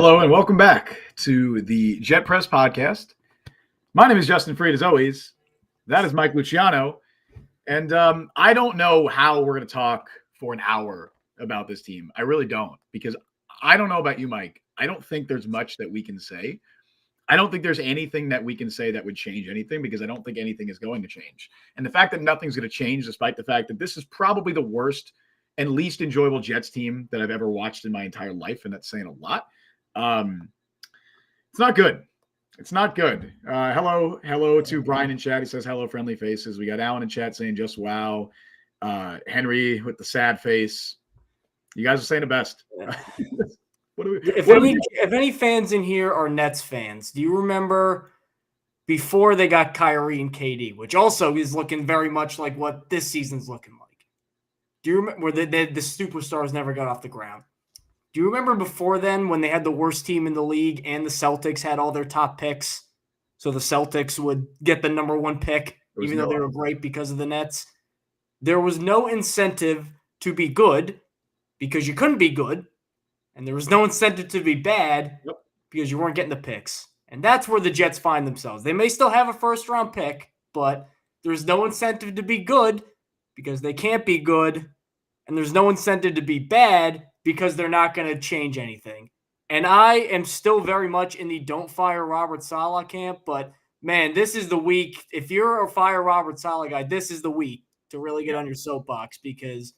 Hello and welcome back to the Jet Press podcast. My name is Justin Fried, as always. That is Mike Luciano. And I don't know how we're going to talk for an hour about this team. I really don't, because I don't know about you, Mike. I don't think there's much that we can say. I don't think there's anything that we can say that would change anything, because I don't think anything is going to change. And the fact that nothing's going to change, despite the fact that this is probably the worst and least enjoyable Jets team that I've ever watched in my entire life, and that's saying a lot. It's not good. It's not good. Hello to Brian in chat. He says hello, friendly faces. We got Alan in chat saying just wow. Henry with the sad face. You guys are saying the best. If any fans in here are Nets fans, do you remember before they got Kyrie and KD, which also is looking very much like what this season's looking like? Do you remember where the superstars never got off the ground? Do you remember before then when they had the worst team in the league and the Celtics had all their top picks? So the Celtics would get the number one pick, even though they were great because of the Nets. There was no incentive to be good because you couldn't be good. And there was no incentive to be bad because you weren't getting the picks. And that's where the Jets find themselves. They may still have a first-round pick, but there's no incentive to be good because they can't be good. And there's no incentive to be bad because they're not going to change anything. And I am still very much in the don't fire Robert Saleh camp, but man, this is the week. If you're a fire Robert Saleh guy, this is the week to really get on your soapbox, because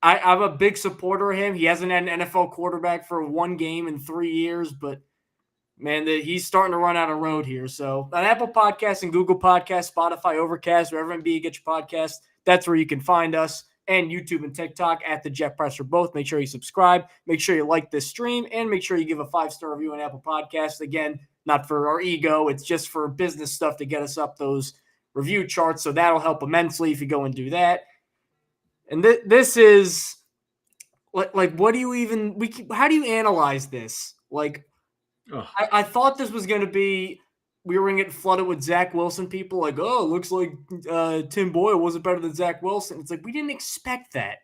I'm a big supporter of him. He hasn't had an NFL quarterback for one game in 3 years, but man, he's starting to run out of road here. So on Apple Podcasts and Google Podcasts, Spotify, Overcast, wherever you get your podcast, that's where you can find us. And YouTube and TikTok at the Jet Press for both. Make sure you subscribe. Make sure you like this stream. And make sure you give a 5-star review on Apple Podcasts. Again, not for our ego. It's just for business stuff to get us up those review charts. So that'll help immensely if you go and do that. And this is like what do you even how do you analyze this? Like, I thought this was going to be, we were going to get flooded with Zach Wilson people like, oh, it looks like Tim Boyle wasn't better than Zach Wilson. It's like, we didn't expect that.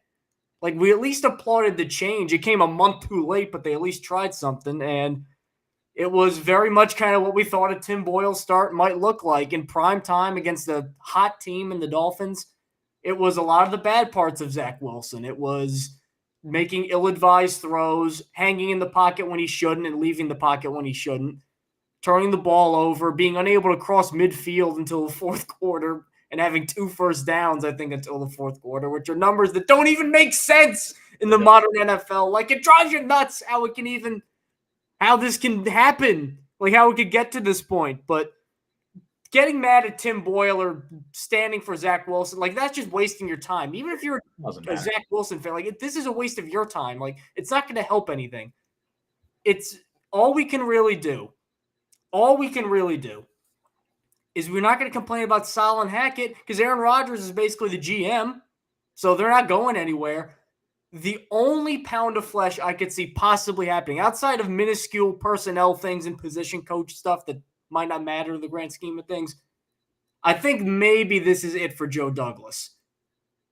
Like, we at least applauded the change. It came a month too late, but they at least tried something. And it was very much kind of what we thought a Tim Boyle start might look like in prime time against a hot team in the Dolphins. It was a lot of the bad parts of Zach Wilson. It was making ill-advised throws, hanging in the pocket when he shouldn't and leaving the pocket when he shouldn't, turning the ball over, being unable to cross midfield until the fourth quarter, and having 2 first downs, I think, until the fourth quarter, which are numbers that don't even make sense in the modern NFL. Like, it drives you nuts how this can happen, like how it could get to this point. But getting mad at Tim Boyle or standing for Zach Wilson, like, that's just wasting your time. Even if you're a Zach Wilson fan, like, this is a waste of your time. Like, it's not going to help anything. It's all we can really do. All we can really do is we're not going to complain about Saleh and Hackett because Aaron Rodgers is basically the GM, so they're not going anywhere. The only pound of flesh I could see possibly happening, outside of minuscule personnel things and position coach stuff that might not matter in the grand scheme of things, I think maybe this is it for Joe Douglas.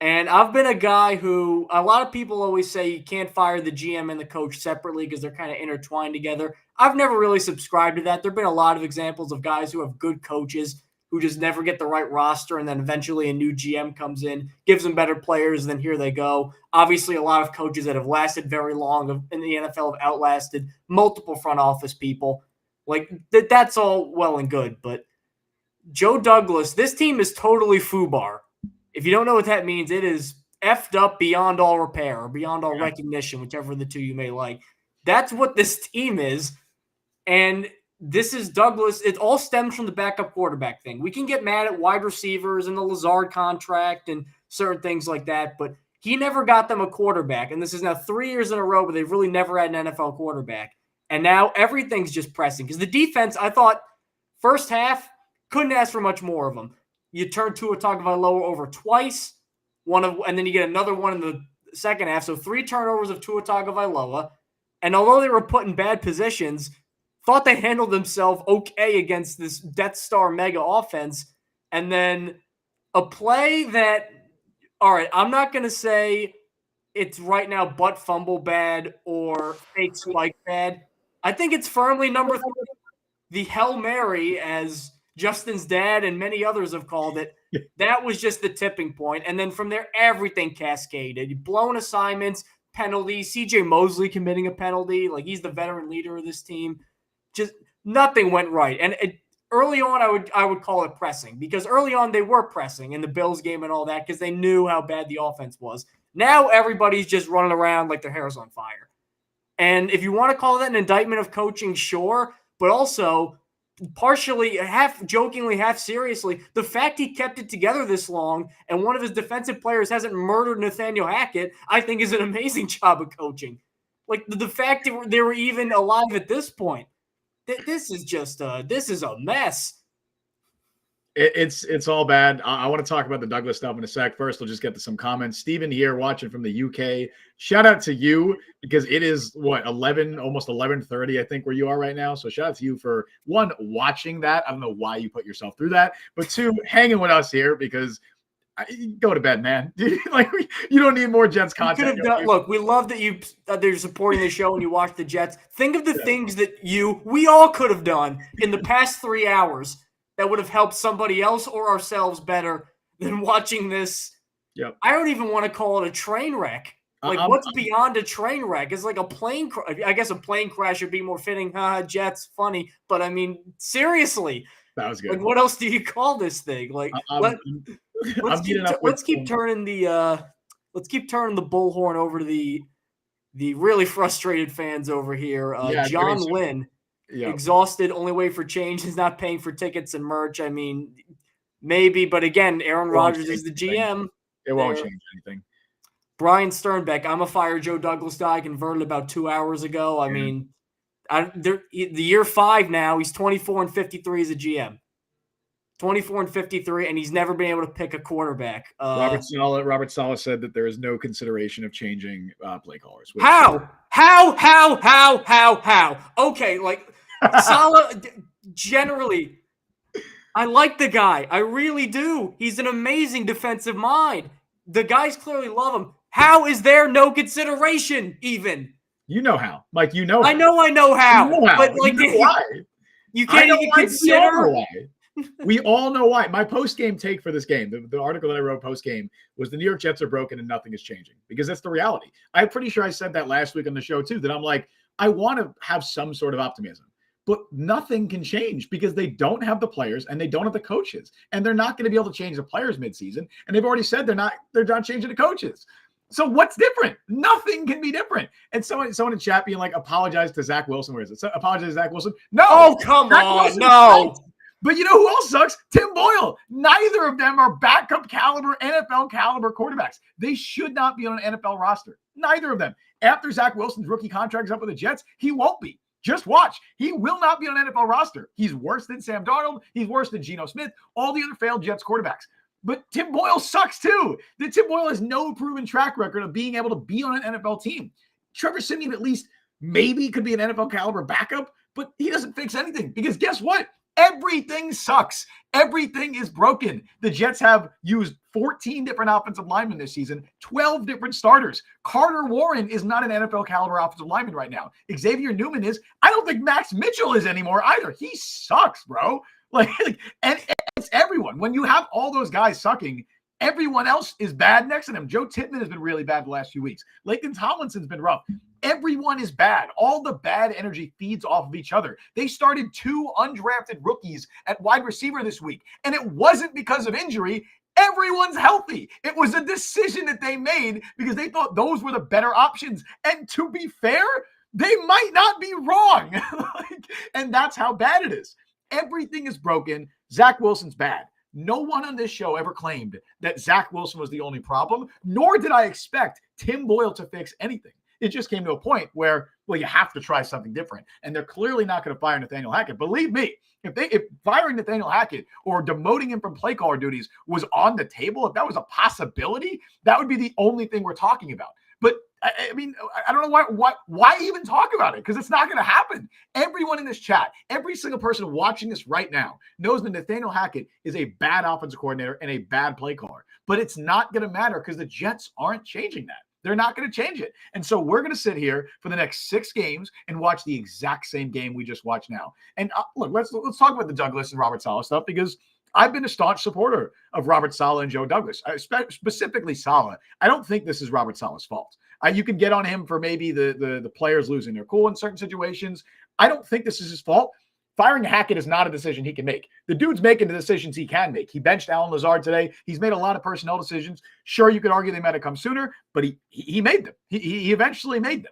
And I've been a guy who, a lot of people always say you can't fire the GM and the coach separately because they're kind of intertwined together. I've never really subscribed to that. There have been a lot of examples of guys who have good coaches who just never get the right roster, and then eventually a new GM comes in, gives them better players, and then here they go. Obviously, a lot of coaches that have lasted very long in the NFL have outlasted multiple front office people. Like, that's all well and good. But Joe Douglas, this team is totally FUBAR. If you don't know what that means, it is effed up beyond all repair or beyond all recognition, whichever of the two you may like. That's what this team is. And this is Douglas. It all stems from the backup quarterback thing. We can get mad at wide receivers and the Lazard contract and certain things like that, but he never got them a quarterback. And this is now 3 years in a row where they've really never had an NFL quarterback. And now everything's just pressing. Because the defense, I thought, first half, couldn't ask for much more of them. You turn Tua Tagovailoa over twice, and then you get another one in the second half. So 3 turnovers of Tua Tagovailoa. And although they were put in bad positions, thought they handled themselves okay against this Death Star mega offense. And then a play that, all right, I'm not going to say it's right now butt fumble bad or fake spike bad. I think it's firmly number 3. The Hail Mary, as Justin's dad and many others have called it, that was just the tipping point. And then from there, everything cascaded. Blown assignments, penalties, C.J. Mosley committing a penalty. Like, he's the veteran leader of this team. Just nothing went right. And early on, I would call it pressing, because early on they were pressing in the Bills game and all that because they knew how bad the offense was. Now everybody's just running around like their hair's on fire. And if you want to call that an indictment of coaching, sure, but also partially, half jokingly, half seriously, the fact he kept it together this long and one of his defensive players hasn't murdered Nathaniel Hackett, I think is an amazing job of coaching. Like, the fact that they were even alive at this point, this is a mess. It's all bad. I want to talk about the Douglas stuff in a sec. First, we'll just get to some comments. Steven here watching from the UK. Shout out to you, because it is almost 11:30, I think, where you are right now. So shout out to you for, one, watching that. I don't know why you put yourself through that, but two, hanging with us here, because go to bed, man. Like, you don't need more Jets content. Look, we love that they're supporting the show and you watch the Jets. Think of the things that we all could have done in the past 3 hours that would have helped somebody else or ourselves better than watching this. Yep. I don't even want to call it a train wreck. Like, what's beyond a train wreck? It's like a plane crash. I guess a plane crash would be more fitting. Jets, funny. But, I mean, seriously. That was good. Like, what else do you call this thing? Like, let's keep turning the bullhorn over to the really frustrated fans over here. John Lynn. Yep. Exhausted, only way for change is not paying for tickets and merch. I mean, maybe, but again, Aaron Rodgers is the GM. It won't change anything. Brian Sternbeck, I'm a fire Joe Douglas guy, converted about 2 hours ago. I mean, the year 5 now, he's 24-53 as a GM. 24-53, and he's never been able to pick a quarterback. Robert Saleh said that there is no consideration of changing play callers. How? Okay, like, Saleh, generally, I like the guy. I really do. He's an amazing defensive mind. The guys clearly love him. How is there no consideration even? You know how. Mike, you know how. I know how. You know how. But, like, you know why. You can't even consider. We all know why. My post-game take for this game, the article that I wrote post-game, was the New York Jets are broken and nothing is changing, because that's the reality. I'm pretty sure I said that last week on the show too, that I'm like, I want to have some sort of optimism, but nothing can change because they don't have the players and they don't have the coaches, and they're not going to be able to change the players midseason. And they've already said they're not changing the coaches. So what's different? Nothing can be different. And someone in chat being like, apologize to Zach Wilson. Where is it? Apologize to Zach Wilson. No. Oh, come on. No. Sucks. But you know who else sucks? Tim Boyle. Neither of them are backup caliber, NFL caliber quarterbacks. They should not be on an NFL roster. Neither of them. After Zach Wilson's rookie contract is up with the Jets, he won't be. Just watch. He will not be on an NFL roster. He's worse than Sam Darnold. He's worse than Geno Smith, all the other failed Jets quarterbacks. But Tim Boyle sucks too. Tim Boyle has no proven track record of being able to be on an NFL team. Trevor Siemian at least maybe could be an NFL caliber backup, but he doesn't fix anything, because guess what? Everything sucks. Everything is broken. The Jets have used 14 different offensive linemen this season, 12 different starters. Carter Warren is not an NFL caliber offensive lineman right now. Xavier Newman is. I don't think Max Mitchell is anymore either. He sucks, bro. And it's everyone. When you have all those guys sucking, everyone else is bad next to them. Joe Tippmann has been really bad the last few weeks. Laken Tomlinson's been rough. Everyone is bad. All the bad energy feeds off of each other. They started 2 undrafted rookies at wide receiver this week, and it wasn't because of injury. Everyone's healthy. It was a decision that they made because they thought those were the better options. And to be fair, they might not be wrong. And that's how bad it is. Everything is broken. Zach Wilson's bad. No one on this show ever claimed that Zach Wilson was the only problem, nor did I expect Tim Boyle to fix anything. It just came to a point where, well, you have to try something different. And they're clearly not going to fire Nathaniel Hackett. Believe me, if firing Nathaniel Hackett or demoting him from play caller duties was on the table, if that was a possibility, that would be the only thing we're talking about. But I mean, I don't know why even talk about it, because it's not going to happen. Everyone in this chat, every single person watching this right now knows that Nathaniel Hackett is a bad offensive coordinator and a bad play caller. But it's not going to matter because the Jets aren't changing that. They're not going to change it. And so we're going to sit here for the next 6 games and watch the exact same game we just watched now. And look, let's talk about the Douglas and Robert Saleh stuff, because I've been a staunch supporter of Robert Saleh and Joe Douglas, specifically Saleh. I don't think this is Robert Saleh's fault. You can get on him for maybe the players losing their cool in certain situations. I don't think this is his fault. Firing Hackett is not a decision he can make. The dude's making the decisions he can make. He benched Alan Lazard today. He's made a lot of personnel decisions. Sure, you could argue they might have come sooner, but he made them. He eventually made them.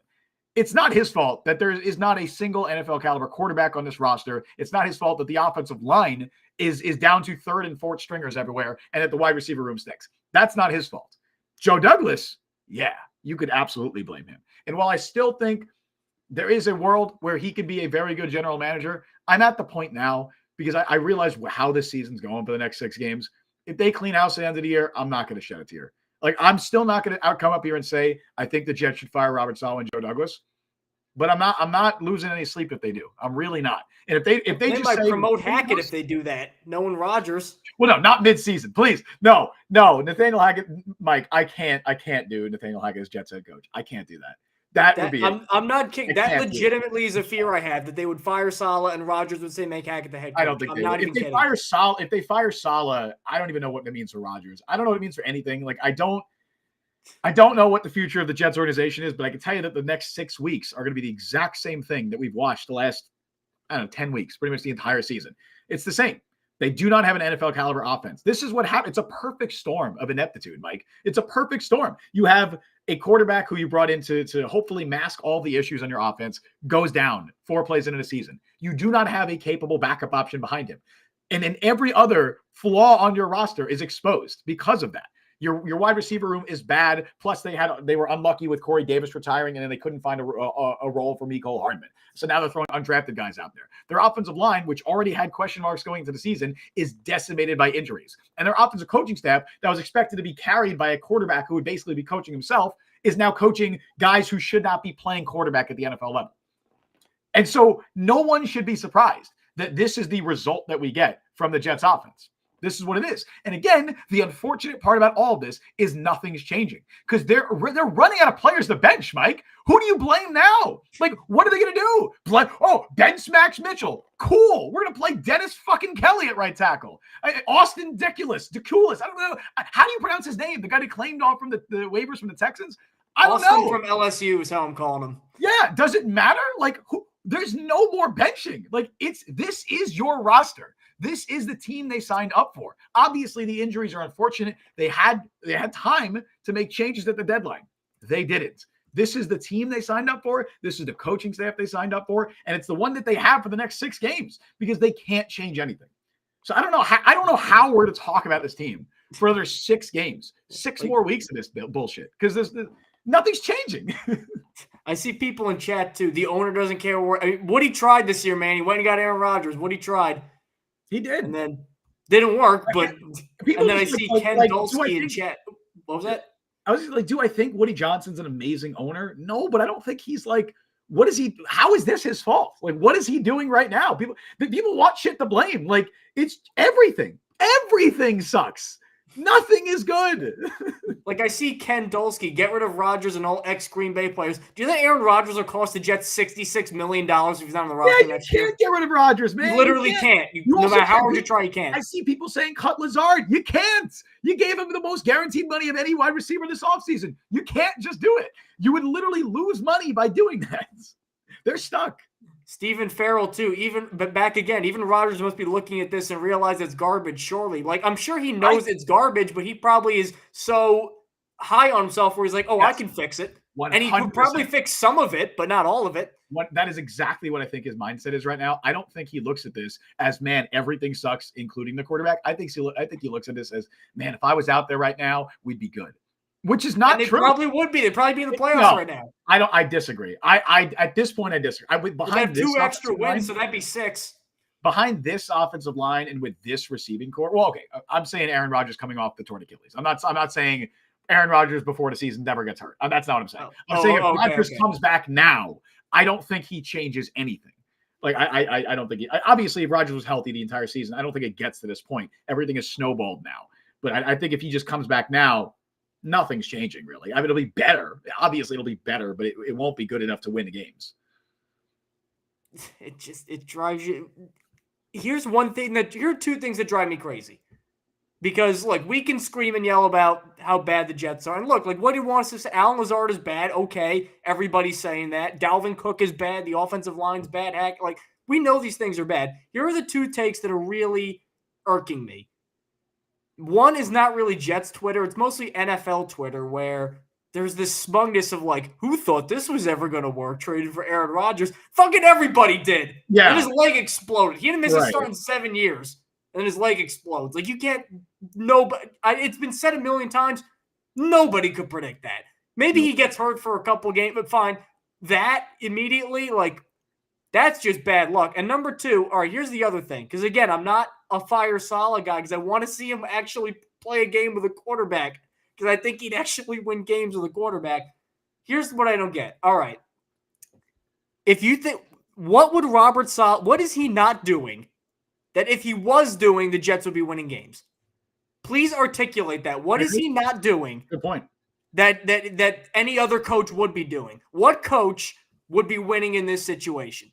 It's not his fault that there is not a single NFL caliber quarterback on this roster. It's not his fault that the offensive line is down to 3rd and 4th stringers everywhere and that the wide receiver room stinks. That's not his fault. Joe Douglas, yeah, you could absolutely blame him. And while I still think there is a world where he could be a very good general manager, I'm at the point now, because I realize how this season's going for the next 6 games. If they clean house at the end of the year, I'm not going to shed a tear. Like, I'm still not going to come up here and say I think the Jets should fire Robert Saleh and Joe Douglas, but I'm not losing any sleep if they do. I'm really not. And if they just might promote Hackett if they do that, knowing Rodgers. Well, no, not mid-season, please. No. Nathaniel Hackett, Mike, I can't do Nathaniel Hackett as Jets head coach. I can't do that. That would be I'm not kidding. That legitimately is a fear I have, that they would fire Saleh and Rodgers would say make Hackett the head coach. I don't think if they fire Saleh, I don't even know what that means for Rodgers. I don't know what it means for anything. Like, I don't know what the future of the Jets organization is, but I can tell you that the next 6 weeks are going to be the exact same thing that we've watched the last, 10 weeks, pretty much the entire season. It's the same. They do not have an NFL caliber offense. This is what happened. It's a perfect storm of ineptitude, Mike. It's a perfect storm. You have a quarterback who you brought in to hopefully mask all the issues on your offense, goes down 4 plays into the season. You do not have a capable backup option behind him. And then every other flaw on your roster is exposed because of that. Your wide receiver room is bad. Plus, they were unlucky with Corey Davis retiring, and then they couldn't find a role for Mecole Hardman. So now they're throwing undrafted guys out there. Their offensive line, which already had question marks going into the season, is decimated by injuries. And their offensive coaching staff, that was expected to be carried by a quarterback who would basically be coaching himself, is now coaching guys who should not be playing quarterback at the NFL level. And so no one should be surprised that this is the result that we get from the Jets offense. This is what it is. And again, the unfortunate part about all of this is nothing's changing, because they're running out of players to bench, Mike. Who do you blame now? Like, what are they going to do? Bench Max Mitchell. Cool. We're going to play Dennis fucking Kelly at right tackle. Austin DeCulis. I don't know. How do you pronounce his name? The guy that claimed off from the waivers from the Texans? I don't know. Austin from LSU is how I'm calling him. Yeah. Does it matter? Like, there's no more benching. Like, this is your roster. This is the team they signed up for. Obviously, the injuries are unfortunate. They had time to make changes at the deadline. They didn't. This is the team they signed up for. This is the coaching staff they signed up for. And it's the one that they have for the next 6 games, because they can't change anything. So I don't know how we're to talk about this team for another 6 games, 6 more weeks of this bullshit, because nothing's changing. I see people in chat too. The owner doesn't care what he tried this year, man. He went and got Aaron Rodgers. What he tried. He did. And then didn't work, but and then I see Ken Dolsky in chat. What was that? I was like, do I think Woody Johnson's an amazing owner? No, but I don't think he's like, what is he? How is this his fault? Like, what is he doing right now? People want shit to blame. Like, it's everything. Everything sucks. Nothing is good. Like, I see Ken Dolsky, get rid of Rodgers and all ex-Green Bay players. Do you think Aaron Rodgers will cost the Jets $66 million if he's not on the roster next year? You can't get rid of Rodgers, man. You literally can't. No matter how hard you try, you can't. I see people saying cut Lazard. You can't. You gave him the most guaranteed money of any wide receiver this offseason. You can't just do it. You would literally lose money by doing that. They're stuck. Stephen Farrell too. But back again, even Rodgers must be looking at this and realize it's garbage. Surely, like, I'm sure he knows it's garbage, but he probably is so high on himself where he's like, "Oh, yes, I can fix it," 100%. And he could probably fix some of it, but not all of it. That is exactly what I think his mindset is right now. I don't think he looks at this as, man, everything sucks, including the quarterback. I think he looks at this as, man, if I was out there right now, we'd be good. Which is not true. They probably would be. They'd probably be in the playoffs right now. I disagree. I at this point I disagree. Behind this 2 extra wins, so that'd be 6. Behind this offensive line and with this receiving core, well, okay, I'm saying Aaron Rodgers coming off the torn Achilles. I'm not saying Aaron Rodgers before the season never gets hurt. That's not what I'm saying. I'm saying if Rodgers comes back now, I don't think he changes anything. Like, I don't think obviously if Rodgers was healthy the entire season, I don't think it gets to this point. Everything is snowballed now. But I think if he just comes back now, nothing's changing really. I mean, it'll be better. Obviously, it'll be better, but it won't be good enough to win the games. It drives you. Here are two things that drive me crazy. Because, look, we can scream and yell about how bad the Jets are. And look, like, what do you want us to say? Alan Lazard is bad. Okay, everybody's saying that. Dalvin Cook is bad. The offensive line's bad. Heck, like, we know these things are bad. Here are the two takes that are really irking me. One is not really Jets Twitter. It's mostly NFL Twitter, where there's this smugness of, like, who thought this was ever going to work, traded for Aaron Rodgers? Fucking everybody did. Yeah. And his leg exploded. He didn't miss a start in 7 years. And then his leg explodes. Like, you can't – nobody – it's been said a million times. Nobody could predict that. Maybe he gets hurt for a couple games, but fine. That immediately, like, that's just bad luck. And number two, all right, here's the other thing. Because, again, I'm not a fire Saleh guy because I want to see him actually play a game with a quarterback because I think he'd actually win games with a quarterback. Here's what I don't get. All right. If you think – what would Robert Saleh – what is he not doing that if he was doing, the Jets would be winning games? Please articulate that. What is he not doing? Good point. That any other coach would be doing? What coach would be winning in this situation?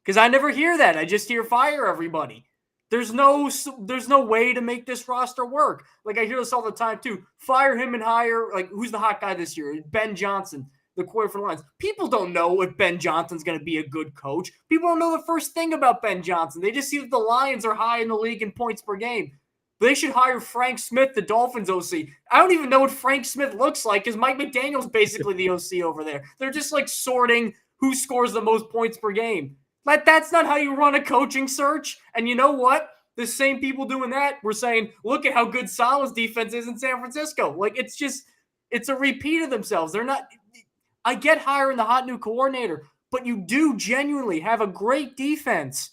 Because I never hear that. I just hear fire everybody. There's no way to make this roster work. Like, I hear this all the time too. Fire him and hire, like, who's the hot guy this year? Ben Johnson, the quarterback for the Lions. People don't know if Ben Johnson's going to be a good coach. People don't know the first thing about Ben Johnson. They just see that the Lions are high in the league in points per game. But they should hire Frank Smith, the Dolphins OC. I don't even know what Frank Smith looks like because Mike McDaniel's basically the OC over there. They're just like sorting who scores the most points per game. But that's not how you run a coaching search. And you know what? The same people doing that were saying, look at how good Saleh's defense is in San Francisco. Like, it's a repeat of themselves. They're not – I get hiring the hot new coordinator, but you do genuinely have a great defense.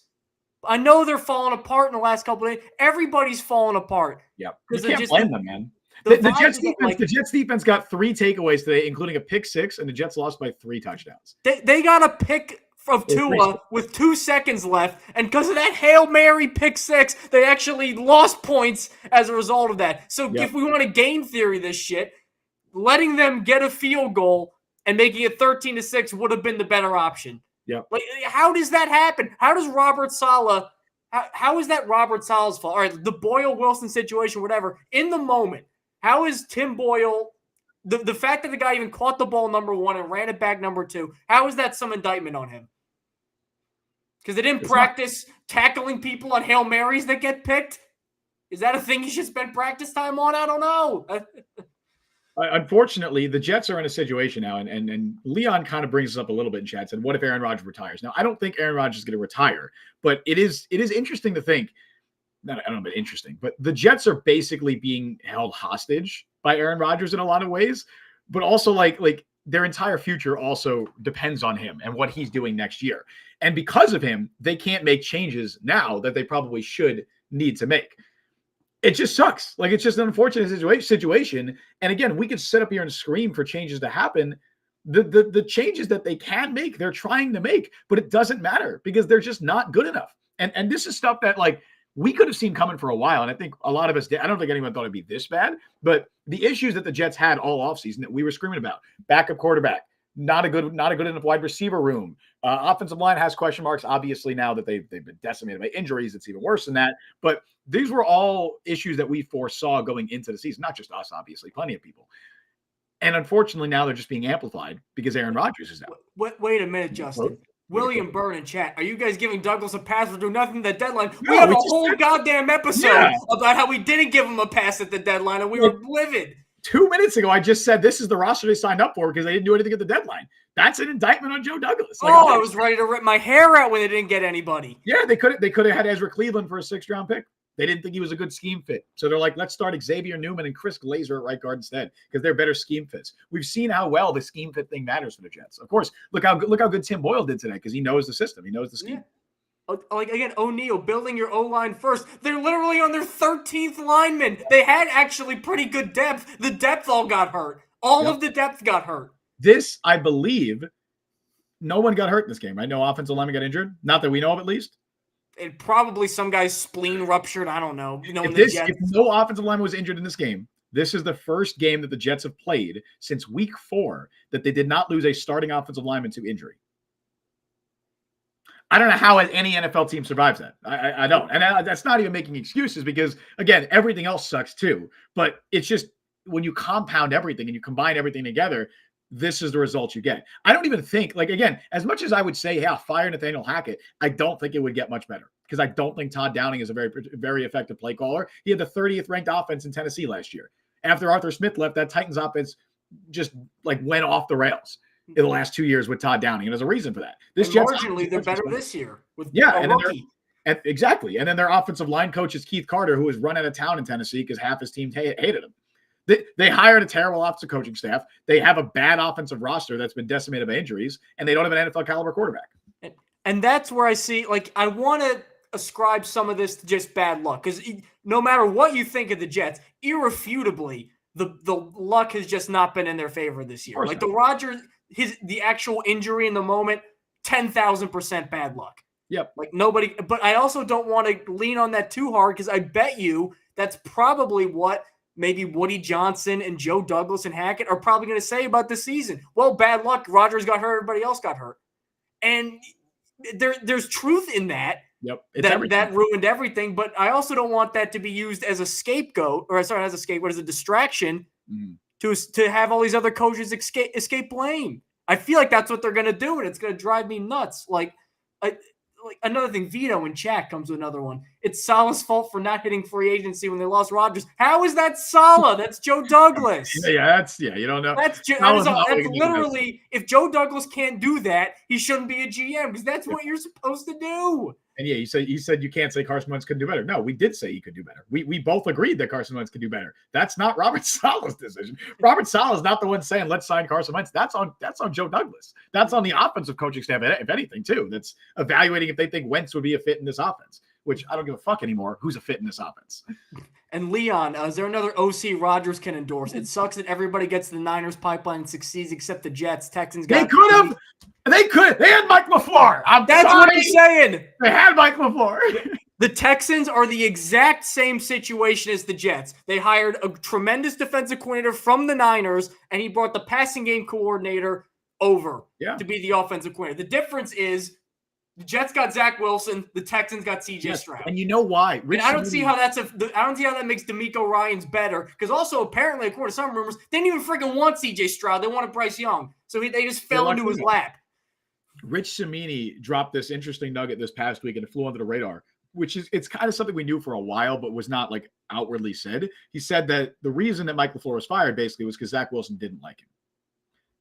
I know they're falling apart in the last couple of days. Everybody's falling apart. Yeah, you can't blame them, man. The Jets defense got 3 takeaways today, including a pick 6, and the Jets lost by 3 touchdowns. They got a pick of Tua with 2 seconds left, and because of that Hail Mary pick 6, they actually lost points as a result of that. So if we want to game theory this shit, letting them get a field goal and making it 13-6 would have been the better option. Yeah. Like, how does that happen? How does Robert Saleh – how is that Robert Saleh's fault? All right, the Boyle-Wilson situation, whatever. In the moment, how is Tim Boyle – the fact that the guy even caught the ball number 1 and ran it back number 2, how is that some indictment on him? Because they didn't practice tackling people on Hail Marys that get picked? Is that a thing you should spend practice time on? I don't know. Unfortunately, the Jets are in a situation now, and Leon kind of brings us up a little bit in chat. Said, what if Aaron Rodgers retires? Now, I don't think Aaron Rodgers is going to retire, but it is interesting to think, I don't know about interesting, but the Jets are basically being held hostage by Aaron Rodgers in a lot of ways, but also like their entire future also depends on him and what he's doing next year. And because of him, they can't make changes now that they probably need to make. It just sucks. Like, it's just an unfortunate situation. And again, we could sit up here and scream for changes to happen. The changes that they can make, they're trying to make, but it doesn't matter because they're just not good enough. And this is stuff that, like, we could have seen coming for a while. And I think a lot of us did. I don't think anyone thought it'd be this bad, but the issues that the Jets had all offseason that we were screaming about, backup quarterback, not a good enough wide receiver room. Offensive line has question marks. Obviously, now that they've been decimated by injuries, it's even worse than that. But these were all issues that we foresaw going into the season. Not just us, obviously, plenty of people. And unfortunately, now they're just being amplified because Aaron Rodgers is out. Wait a minute, Justin. William Byrne in chat. Are you guys giving Douglas a pass for doing nothing at the deadline? No, we have a whole goddamn episode about how we didn't give him a pass at the deadline, and we were livid. 2 minutes ago, I just said this is the roster they signed up for because they didn't do anything at the deadline. That's an indictment on Joe Douglas. Like, I was ready to rip my hair out when they didn't get anybody. Yeah, they could have had Ezra Cleveland for a 6th-round pick. They didn't think he was a good scheme fit. So they're like, let's start Xavier Newman and Chris Glazer at right guard instead because they're better scheme fits. We've seen how well the scheme fit thing matters for the Jets. Of course, look how good Tim Boyle did today because he knows the system. He knows the scheme. Yeah. Like, again, O'Neal, building your O-line first. They're literally on their 13th lineman. They had actually pretty good depth. The depth all got hurt. All of the depth got hurt. This, I believe, no one got hurt in this game, right? No offensive lineman got injured? Not that we know of, at least. And probably some guy's spleen ruptured. I don't know. If no offensive lineman was injured in this game, This is the first game that the Jets have played since week 4 that they did not lose a starting offensive lineman to injury. I don't know how any NFL team survives that. I don't. And that's not even making excuses because, again, everything else sucks too. But it's just when you compound everything and you combine everything together, this is the result you get. I don't even think, like, again, as much as I would say, yeah, fire Nathaniel Hackett, I don't think it would get much better because I don't think Todd Downing is a very, very effective play caller. He had the 30th ranked offense in Tennessee last year. After Arthur Smith left, that Titans offense just like went off the rails in the last 2 years with Todd Downing. And there's a reason for that. This marginally, they're better this year with a rookie. Exactly. And then their offensive line coach is Keith Carter, who was run out of town in Tennessee because half his team hated him. They hired a terrible offensive coaching staff. They have a bad offensive roster that's been decimated by injuries, and they don't have an NFL caliber quarterback. And that's where I see, like, I want to ascribe some of this to just bad luck because no matter what you think of the Jets, irrefutably, the luck has just not been in their favor this year. Like the Rodgers, the actual injury in the moment, 10,000% bad luck. Yep. Like nobody, but I also don't want to lean on that too hard because I bet you that's probably what maybe Woody Johnson and Joe Douglas and Hackett are probably going to say about this season. Well, bad luck. Rodgers got hurt. Everybody else got hurt. And there's truth in that. Yep. That ruined everything. But I also don't want that to be used as a scapegoat as a distraction to have all these other coaches escape blame. I feel like that's what they're going to do. And it's going to drive me nuts. Like another thing, Vito in chat comes with another one. It's Salah's fault for not hitting free agency when they lost Rodgers. How is that Salah? That's Joe Douglas. You don't know. That's literally, if Joe Douglas can't do that, he shouldn't be a GM because that's what you're supposed to do. And yeah, you said you can't say Carson Wentz could do better. No, we did say he could do better. We both agreed that Carson Wentz could do better. That's not Robert Saleh's decision. Robert Saleh is not the one saying let's sign Carson Wentz. That's on Joe Douglas. That's on the offensive coaching staff, if anything, too. That's evaluating if they think Wentz would be a fit in this offense, which I don't give a fuck anymore. Who's a fit in this offense? And Leon, is there another OC Rodgers can endorse? It sucks that everybody gets the Niners pipeline and succeeds except the Jets. Texans got. They could have. They had Mike LaFleur. That's what I'm saying. They had Mike LaFleur. The Texans are the exact same situation as the Jets. They hired a tremendous defensive coordinator from the Niners, and he brought the passing game coordinator over to be the offensive coordinator. The difference is the Jets got Zach Wilson, the Texans got CJ Stroud. And you know why? I don't see how that makes DeMeco Ryans better. Because also, apparently, according to some rumors, they didn't even freaking want CJ Stroud. They wanted Bryce Young. So they just fell into his lap. Rich Cimini dropped this interesting nugget this past week and it flew under the radar, it's kind of something we knew for a while, but was not like outwardly said. He said that the reason that Mike LaFleur was fired basically was because Zach Wilson didn't like him.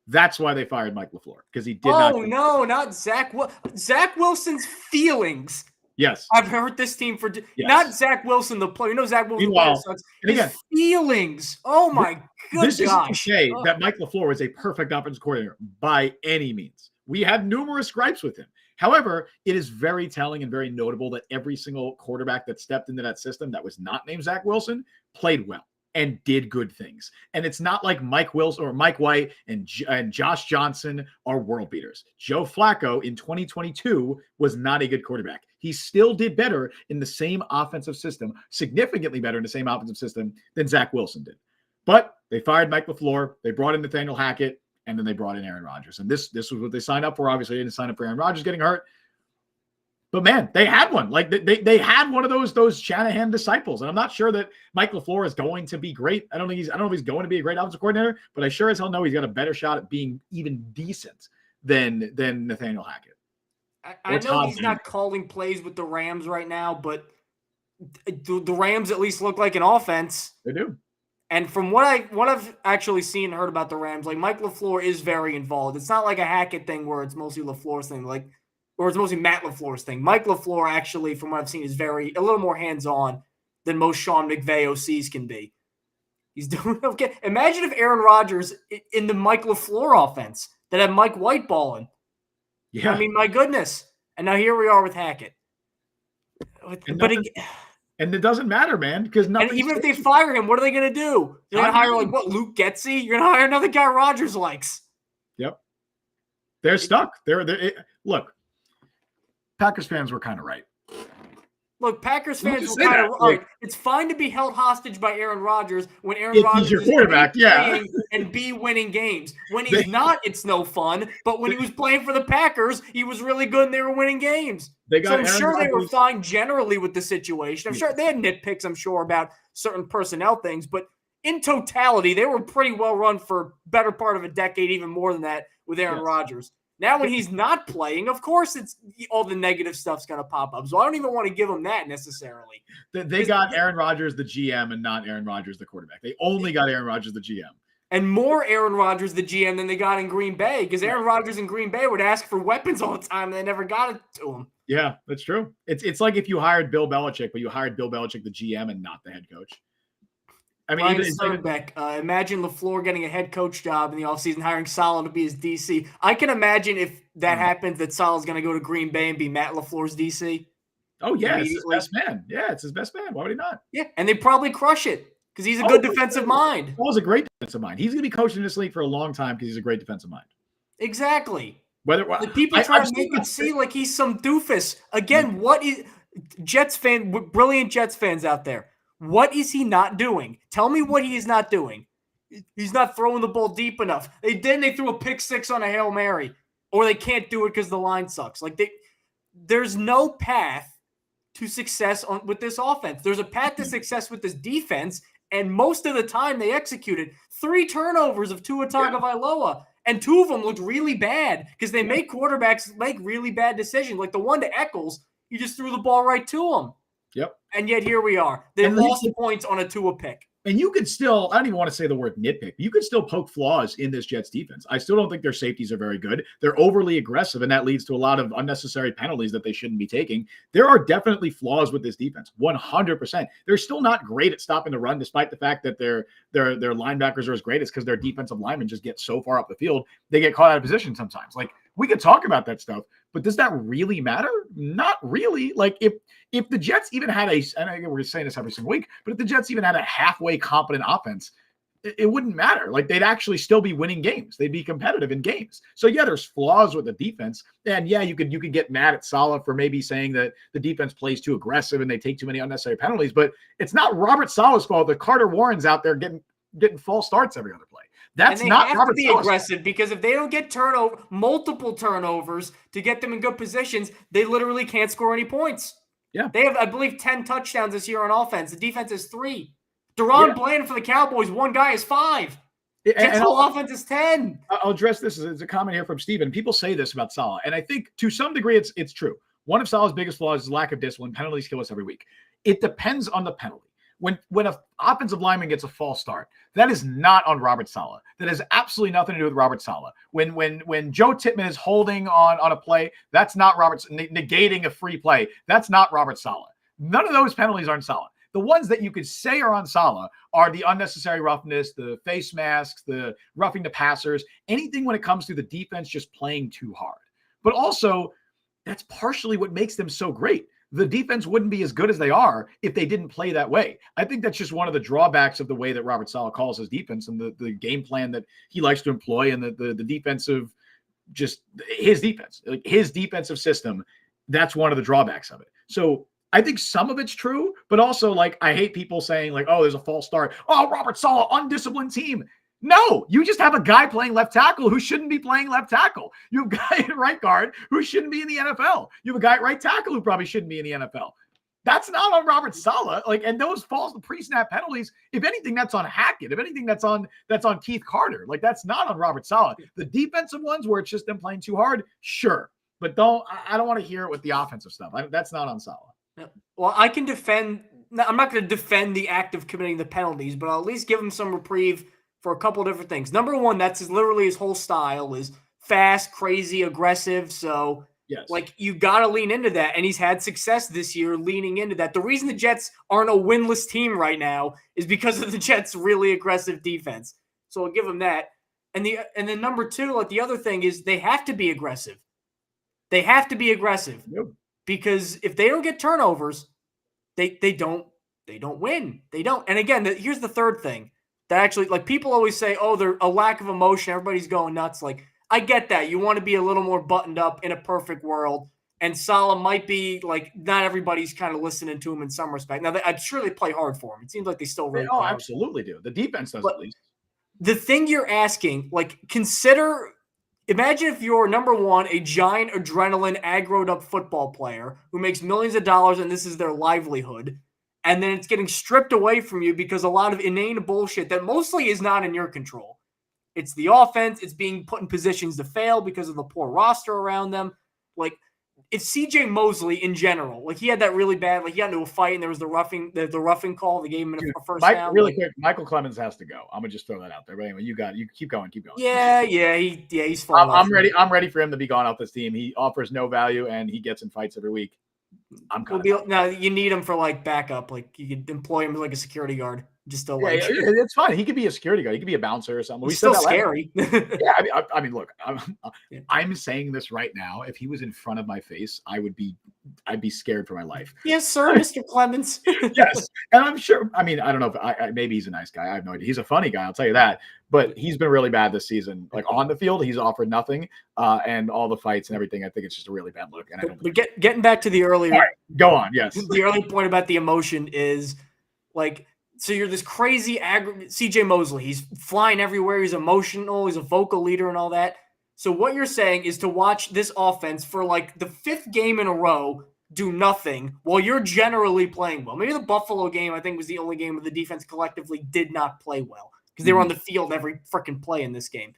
That's why they fired Mike LaFleur, because he did not. Oh, no, not Zach. Zach Wilson's feelings. Yes. I've hurt this team for not Zach Wilson, the player. You know, Zach Wilson, his feelings. Oh, my gosh. This isn't to say that Mike LaFleur was a perfect offensive coordinator by any means. We had numerous gripes with him. However, it is very telling and very notable that every single quarterback that stepped into that system that was not named Zach Wilson played well and did good things. And it's not like Mike Wilson or Mike White and Josh Johnson are world beaters. Joe Flacco in 2022 was not a good quarterback. He still did better in the same offensive system, significantly better in the same offensive system than Zach Wilson did. But they fired Mike LaFleur. They brought in Nathaniel Hackett. And then they brought in Aaron Rodgers. And this was what they signed up for. Obviously, they didn't sign up for Aaron Rodgers getting hurt. But, man, they had one. Like, they had one of those Shanahan disciples. And I'm not sure that Mike LaFleur is going to be great. I don't know if he's going to be a great offensive coordinator, but I sure as hell know he's got a better shot at being even decent than Nathaniel Hackett. I know he's not calling plays with the Rams right now, but the Rams at least look like an offense. They do. And from what I've actually seen and heard about the Rams, like Mike LaFleur is very involved. It's not like a Hackett thing where it's mostly LaFleur's thing, or it's mostly Matt LaFleur's thing. Mike LaFleur actually, from what I've seen, is a little more hands-on than most Sean McVay OCs can be. He's doing okay. Imagine if Aaron Rodgers in the Mike LaFleur offense that had Mike White balling. Yeah. I mean, my goodness. And now here we are with Hackett. And it doesn't matter, man, because nothing. And even if they fire him, what are they going to do? They're going to hire Luke Getsy? You're going to hire another guy Rodgers likes. Yep. They're stuck. Look, Packers fans were kind of right. Look, Packers Who would fans you were say kind that? of Like, right. It's fine to be held hostage by Aaron Rodgers when Aaron if he's Rodgers your is quarterback, A, yeah. playing and B, winning games. When They, he's not, it's no fun. But when he was playing for the Packers, he was really good and they were winning games. they So got I'm Aaron sure they were Rodgers. fine generally with the situation. I'm Yeah. sure they had nitpicks, I'm sure, about certain personnel things. But in totality, they were pretty well run for better part of a decade, even more than that, with Aaron Yes. Rodgers. Now, when he's not playing, of course, it's all the negative stuff's going to pop up. So I don't even want to give him that necessarily. They got Aaron Rodgers, the GM, and not Aaron Rodgers, the quarterback. They only got Aaron Rodgers, the GM. And more Aaron Rodgers, the GM, than they got in Green Bay, because Aaron Rodgers in Green Bay would ask for weapons all the time, and they never got it to him. Yeah, that's true. It's like if you hired Bill Belichick, but you hired Bill Belichick, the GM, and not the head coach. I mean, Ryan even Sternbeck, imagine LaFleur getting a head coach job in the offseason, hiring Saleh to be his DC. I can imagine if that happens, that Saleh's going to go to Green Bay and be Matt LaFleur's DC. oh yeah, it's his best man. Yeah, it's his best man. Why would he not? Yeah, and they probably crush it because he's a good defensive mind. Paul's a great defensive mind. He's going to be coaching this league for a long time because he's a great defensive mind. Exactly. Whether Like people try to make it seem like he's some doofus. Again, what is Jets fan, brilliant Jets fans out there? What is he not doing? Tell me what he is not doing. He's not throwing the ball deep enough. They threw a pick six on a Hail Mary, or they can't do it because the line sucks. Like there's no path to success with this offense. There's a path to success with this defense, and most of the time they executed 3 turnovers of Tua Tagovailoa. And 2 of them looked really bad because they make quarterbacks make really bad decisions. Like the one to Eccles, you just threw the ball right to him. Yep. And yet here we are. They lost points on a Tua pick. And you could still, I don't even want to say the word nitpick, but you could still poke flaws in this Jets defense. I still don't think their safeties are very good. They're overly aggressive, and that leads to a lot of unnecessary penalties that they shouldn't be taking. There are definitely flaws with this defense, 100%. They're still not great at stopping the run, despite the fact that their linebackers are as great as because their defensive linemen just get so far up the field, they get caught out of position sometimes. Like, we could talk about that stuff, but does that really matter? Not really. Like if the Jets even had and we're saying this every single week, but if the Jets even had a halfway competent offense, it wouldn't matter. Like they'd actually still be winning games. They'd be competitive in games. So yeah, there's flaws with the defense. And yeah, you could get mad at Saleh for maybe saying that the defense plays too aggressive and they take too many unnecessary penalties, but it's not Robert Saleh's fault that Carter Warren's out there getting false starts every other play. That's not Robert Saleh's aggressive because if they don't get multiple turnovers to get them in good positions, they literally can't score any points. Yeah. They have, I believe, 10 touchdowns this year on offense. The defense is 3. Deron Bland for the Cowboys, one guy is 5. Jets whole offense is 10. I'll address this as a comment here from Steven. People say this about Saleh, and I think to some degree it's true. One of Saleh's biggest flaws is lack of discipline. Penalties kill us every week. It depends on the penalty. When an offensive lineman gets a false start, that is not on Robert Saleh. That has absolutely nothing to do with Robert Saleh. When Joe Tippmann is holding on a play, that's not negating a free play. That's not Robert Saleh. None of those penalties are on Saleh. The ones that you could say are on Saleh are the unnecessary roughness, the face masks, the roughing the passers, anything when it comes to the defense just playing too hard. But also, that's partially what makes them so great. The defense wouldn't be as good as they are if they didn't play that way. I think that's just one of the drawbacks of the way that Robert Saleh calls his defense and the game plan that he likes to employ and the defensive, just his defense, like his defensive system. That's one of the drawbacks of it. So I think some of it's true, but also like I hate people saying like, oh, there's a false start. Oh, Robert Saleh, undisciplined team. No, you just have a guy playing left tackle who shouldn't be playing left tackle. You have a guy in right guard who shouldn't be in the NFL. You have a guy at right tackle who probably shouldn't be in the NFL. That's not on Robert Saleh. Like, and those false pre-snap penalties, if anything, that's on Hackett. If anything, that's on Keith Carter. Like, that's not on Robert Saleh. The defensive ones where it's just them playing too hard, sure. But I don't want to hear it with the offensive stuff. That's not on Saleh. Well, I can defend. I'm not going to defend the act of committing the penalties, but I'll at least give him some reprieve for a couple of different things. Number one, that's literally his whole style is fast, crazy, aggressive. So, yes, like, you got to lean into that. And he's had success this year leaning into that. The reason the Jets aren't a winless team right now is because of the Jets' really aggressive defense. So I'll give him that. And then number two, like the other thing is they have to be aggressive. They have to be aggressive. Yep. Because if they don't get turnovers, they don't win. They don't. And again, here's the third thing. That actually, like people always say, oh, there's a lack of emotion. Everybody's going nuts. Like, I get that. You want to be a little more buttoned up in a perfect world. And Salah might be like, not everybody's kind of listening to him in some respect. Now, I'm sure they play hard for him. It seems like they still really play hard. Absolutely do. The defense does, But at least. the thing you're asking, like, imagine if you're, number one, a giant adrenaline, aggroed up football player who makes millions of dollars and this is their livelihood. And then it's getting stripped away from you because a lot of inane bullshit that mostly is not in your control. It's the offense. It's being put in positions to fail because of the poor roster around them. Like, it's CJ Mosley in general. Like, he had that really bad, like, he got into a fight and there was the roughing call. They gave him a first down. Really quick, Michael Clemens has to go. I'm gonna just throw that out there. But anyway, you keep going. Yeah, he's falling off. I'm ready for him to be gone off this team. He offers no value and he gets in fights every week. Now you need him for like backup. Like, you could employ him as like a security guard. Just to like, it's fine. He could be a security guard. He could be a bouncer or something. He's still scary. Yeah, I mean, look, I'm saying this right now. If he was in front of my face, I'd be scared for my life. Yes, sir, Mr. Clemens. Yes, and I'm sure. I mean, I don't know if maybe he's a nice guy. I have no idea. He's a funny guy. I'll tell you that. But he's been really bad this season. Like, on the field, he's offered nothing, and all the fights and everything. I think it's just a really bad look. And but getting back to the earlier, right, go on. Yes, the early point about the emotion is like. So you're this crazy CJ Mosley. He's flying everywhere. He's emotional. He's a vocal leader and all that. So what you're saying is to watch this offense for like the 5th game in a row do nothing while you're generally playing well. Maybe the Buffalo game, I think, was the only game where the defense collectively did not play well because they were on the field every freaking play in this game.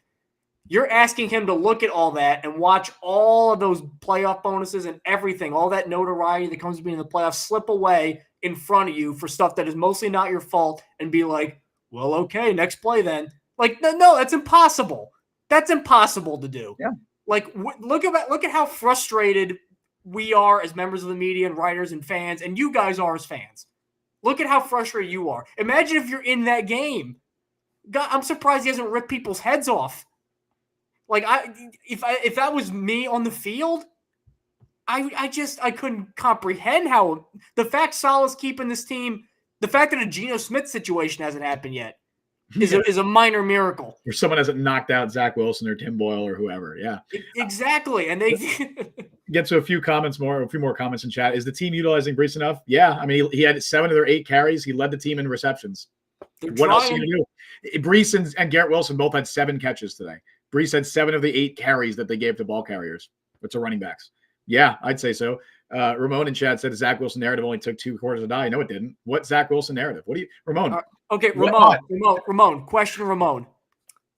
You're asking him to look at all that and watch all of those playoff bonuses and everything, all that notoriety that comes to being in the playoffs slip away in front of you for stuff that is mostly not your fault and be like, well, okay, next play then. Like, no, that's impossible. That's impossible to do. Yeah. Like, look at how frustrated we are as members of the media and writers and fans, and you guys are as fans. Look at how frustrated you are. Imagine if you're in that game. God, I'm surprised he hasn't ripped people's heads off. Like, if that was me on the field, I couldn't comprehend how the fact Salah's keeping this team, the fact that a Geno Smith situation hasn't happened yet is a minor miracle. Or someone hasn't knocked out Zach Wilson or Tim Boyle or whoever. Yeah, exactly. And they get to a few more comments in chat. Is the team utilizing Brees enough? Yeah, I mean, he had 7 of their 8 carries. He led the team in receptions. What else are you gonna do? Brees and Garrett Wilson both had 7 catches today. Brees had 7 of the 8 carries that they gave to ball carriers. That's running backs. Yeah, I'd say so. Ramon in chat said the Zach Wilson narrative only took 2 quarters to die. No, it didn't. What Zach Wilson narrative? What do you, Ramon? Okay, Ramon. Question, Ramon.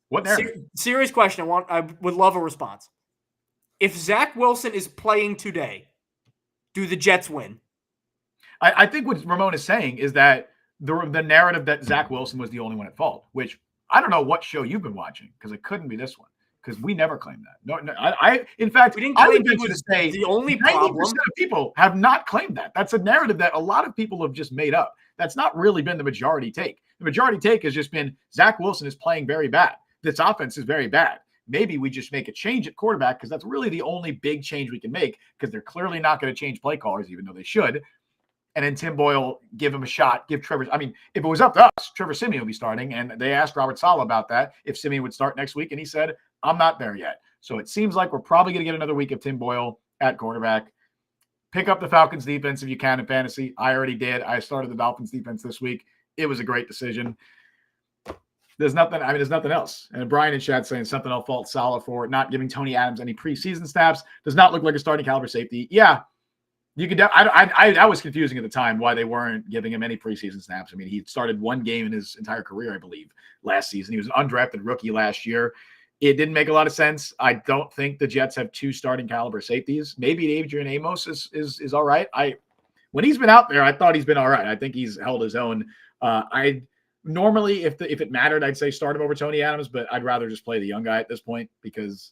What narrative? Serious question. I would love a response. If Zach Wilson is playing today, do the Jets win? I think what Ramon is saying is that the narrative that Zach Wilson was the only one at fault, which I don't know what show you've been watching because it couldn't be this one. Because we never claimed that. No, in fact, we didn't claim he to say the only 90% problem. of people have not claimed that. That's a narrative that a lot of people have just made up. That's not really been the majority take. The majority take has just been Zach Wilson is playing very bad. This offense is very bad. Maybe we just make a change at quarterback because that's really the only big change we can make because they're clearly not going to change play callers, even though they should. And then Tim Boyle, give him a shot, give Trevor. I mean, if it was up to us, Trevor Siemian would be starting. And they asked Robert Saleh about that, if Siemian would start next week. And he said, I'm not there yet. So it seems like we're probably going to get another week of Tim Boyle at quarterback. Pick up the Falcons defense if you can in fantasy. I already did. I started the Dolphins defense this week. It was a great decision. There's nothing else. And Brian in chat saying something I'll fault Saleh for not giving Tony Adams any preseason snaps. Does not look like a starting caliber safety. Yeah. You could. I was confusing at the time why they weren't giving him any preseason snaps. I mean, he started 1 game in his entire career, I believe, last season. He was an undrafted rookie last year. It didn't make a lot of sense. I don't think the Jets have 2 starting caliber safeties. Maybe Adrian Amos is all right. When he's been out there, I thought he's been all right. I think he's held his own. I normally, if it mattered, I'd say start him over Tony Adams, but I'd rather just play the young guy at this point because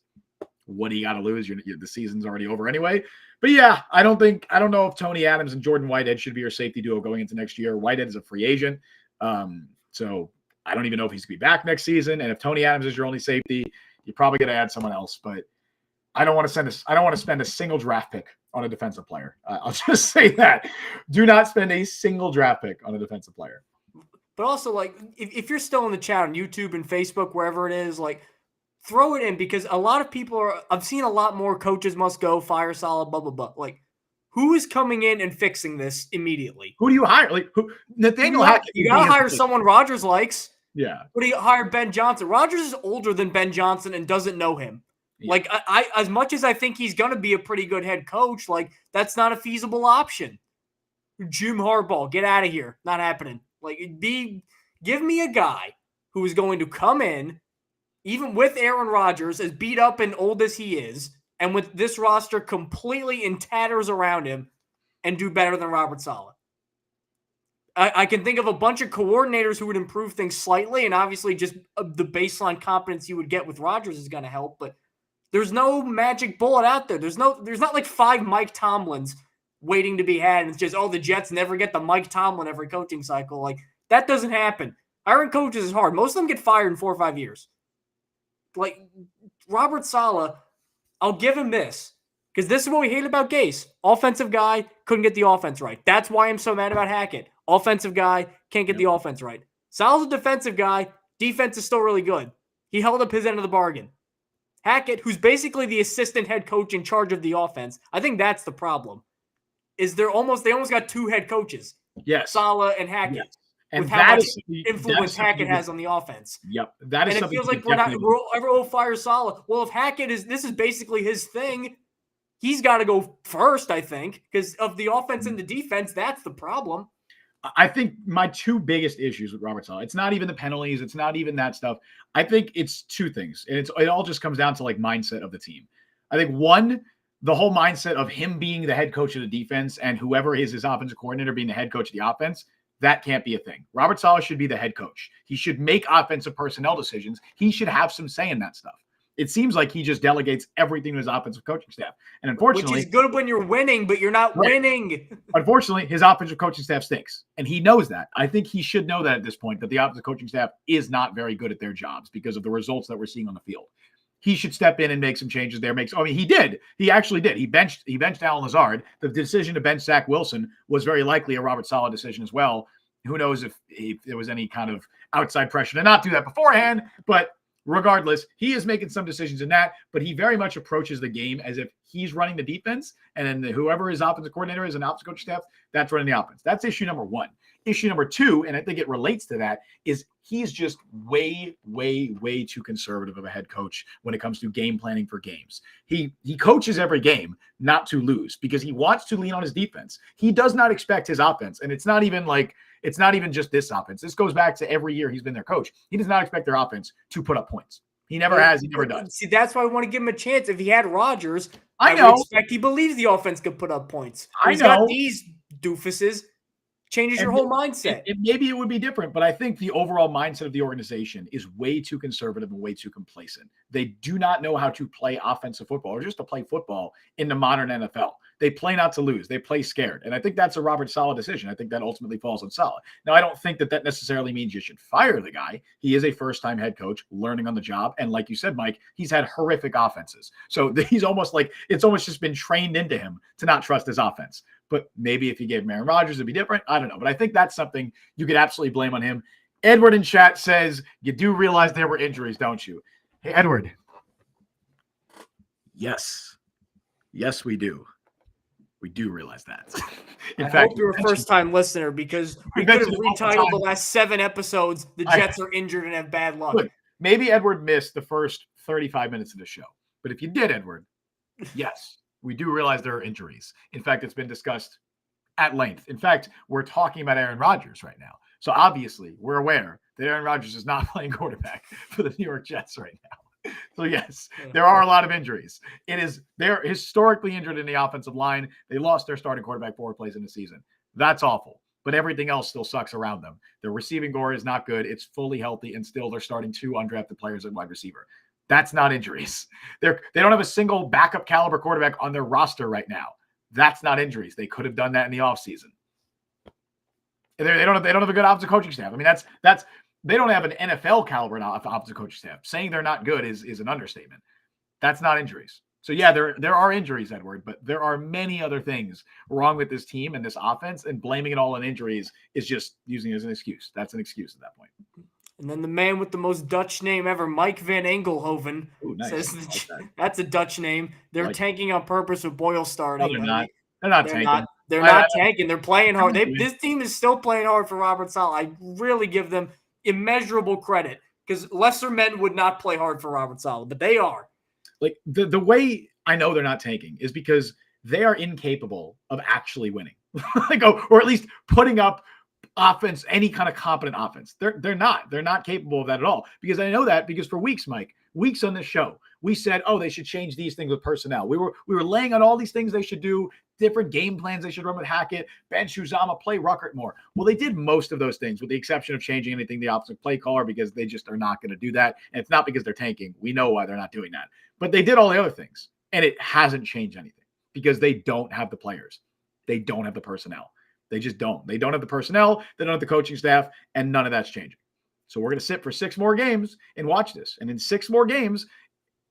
what do you got to lose? The season's already over anyway. But yeah, I don't know if Tony Adams and Jordan Whitehead should be your safety duo going into next year. Whitehead is a free agent. So I don't even know if he's going to be back next season. And if Tony Adams is your only safety, you're probably going to add someone else. But I don't want to spend a single draft pick on a defensive player. I'll just say that. Do not spend a single draft pick on a defensive player. But also, like, if you're still in the chat on YouTube and Facebook, wherever it is, like, throw it in, because a lot of people I've seen a lot more coaches must go, fire Saleh, blah, blah, blah. Like, who is coming in and fixing this immediately? Who do you hire? Like, who? Nathaniel Hackett. You got to hire someone Rodgers likes. Yeah. What do you hire Ben Johnson? Rodgers is older than Ben Johnson and doesn't know him. Yeah. Like, I as much as I think he's going to be a pretty good head coach, like, that's not a feasible option. Jim Harbaugh, get out of here. Not happening. Like, give me a guy who is going to come in, even with Aaron Rodgers, as beat up and old as he is, and with this roster completely in tatters around him, and do better than Robert Saleh. I can think of a bunch of coordinators who would improve things slightly, and obviously just the baseline competence you would get with Rodgers is going to help, but there's no magic bullet out there. There's not like 5 Mike Tomlins waiting to be had, and it's just, the Jets never get the Mike Tomlin every coaching cycle. Like, that doesn't happen. Hiring coaches is hard. Most of them get fired in 4 or 5 years. Like, Robert Saleh, I'll give him this, because this is what we hate about Gase. Offensive guy, couldn't get the offense right. That's why I'm so mad about Hackett. Offensive guy, can't get the offense right. Saleh's a defensive guy. Defense is still really good. He held up his end of the bargain. Hackett, who's basically the assistant head coach in charge of the offense, I think that's the problem. Is they almost got 2 head coaches. Yes. Saleh and Hackett. Yes. And with how much influence Hackett has on the offense. Yep. That is, and it feels like we'll fire Saleh. Well, if Hackett this is basically his thing, he's got to go first, I think, because of the offense and the defense. That's the problem. I think my 2 biggest issues with Robert Saleh, it's not even the penalties, it's not even that stuff. I think it's 2 things. And it all just comes down to like mindset of the team. I think 1, the whole mindset of him being the head coach of the defense and whoever is his offensive coordinator being the head coach of the offense, that can't be a thing. Robert Saleh should be the head coach. He should make offensive personnel decisions. He should have some say in that stuff. It seems like he just delegates everything to his offensive coaching staff. And unfortunately, which is good when you're winning, but you're not winning. Unfortunately, his offensive coaching staff stinks. And he knows that. I think he should know that at this point, that the offensive coaching staff is not very good at their jobs because of the results that we're seeing on the field. He should step in and make some changes there. He did. He actually did. He benched Allen Lazard. The decision to bench Zach Wilson was very likely a Robert Saleh decision as well. Who knows if there was any kind of outside pressure to not do that beforehand, but regardless, he is making some decisions in that, but he very much approaches the game as if he's running the defense, and then whoever his offensive coordinator is and offensive coach staff, that's running the offense. That's issue number 1. Issue number 2, and I think it relates to that, is he's just way, way, way too conservative of a head coach when it comes to game planning for games. He coaches every game not to lose because he wants to lean on his defense. He does not expect his offense, and it's not even just this offense. This goes back to every year he's been their coach. He does not expect their offense to put up points. He never has. He never does. See, that's why I want to give him a chance. If he had Rodgers, I would expect he believes the offense could put up points. He's got these doofuses. Changes your whole mindset. Maybe it would be different, but I think the overall mindset of the organization is way too conservative and way too complacent. They do not know how to play offensive football or just to play football in the modern NFL. They play not to lose. They play scared. And I think that's a Robert Saleh decision. I think that ultimately falls on Saleh. Now, I don't think that necessarily means you should fire the guy. He is a first-time head coach learning on the job. And like you said, Mike, he's had horrific offenses. So he's almost like it's almost just been trained into him to not trust his offense. But maybe if you gave Aaron Rodgers, it'd be different. I don't know. But I think that's something you could absolutely blame on him. Edward in chat says, you do realize there were injuries, don't you? Hey, Edward. Yes. Yes, we do. We do realize that. In fact, hope you're a first-time listener because we could have retitled the last 7 episodes, The Jets are injured and have bad luck. Look, maybe Edward missed the first 35 minutes of the show. But if you did, Edward, yes. We do realize there are injuries. In fact, it's been discussed at length. In fact, we're talking about Aaron Rodgers right now. So obviously, we're aware that Aaron Rodgers is not playing quarterback for the New York Jets right now. So yes, there are a lot of injuries. They're historically injured in the offensive line. They lost their starting quarterback 4 plays in the season. That's awful. But everything else still sucks around them. Their receiving core is not good. It's fully healthy, and still they're starting 2 undrafted players at wide receiver. That's not injuries. They don't have a single backup caliber quarterback on their roster right now. That's not injuries. They could have done that in the offseason. They don't have a good offensive coaching staff. I mean, that's they don't have an NFL caliber offensive coaching staff. Saying they're not good is an understatement. That's not injuries. So yeah, there are injuries, Edward, but there are many other things wrong with this team and this offense, and blaming it all on injuries is just using it as an excuse. That's an excuse at that point. And then the man with the most Dutch name ever, Mike van Engelhoven, Ooh, nice. says I like that. that's a Dutch name. They're Like tanking on purpose with Boyle starting. no, they're not. They're not They're tanking. not. They're I not tanking. They're playing hard. I This team is still playing hard for Robert Saleh. I really give them immeasurable credit because lesser men would not play hard for Robert Saleh, but they are. like the way I know they're not tanking is because they are incapable of actually winning, or at least putting up offense, any kind of competent offense. They're not capable of that at all. Because I know that because for weeks, Mike, weeks on this show, we said, oh, they should change these things with personnel. We were laying out all these things they should do, different game plans they should run with Hackett, bench Uzama, play Ruckert more. Well, they did most of those things with the exception of changing anything the offensive play caller because they just are not going to do that. And it's not because they're tanking. We know why they're not doing that. But they did all the other things. And it hasn't changed anything because they don't have the players. They don't have the personnel. They just don't. They don't have the personnel. They don't have the coaching staff, and none of that's changing. So we're going to sit for 6 more games and watch this. And in 6 more games,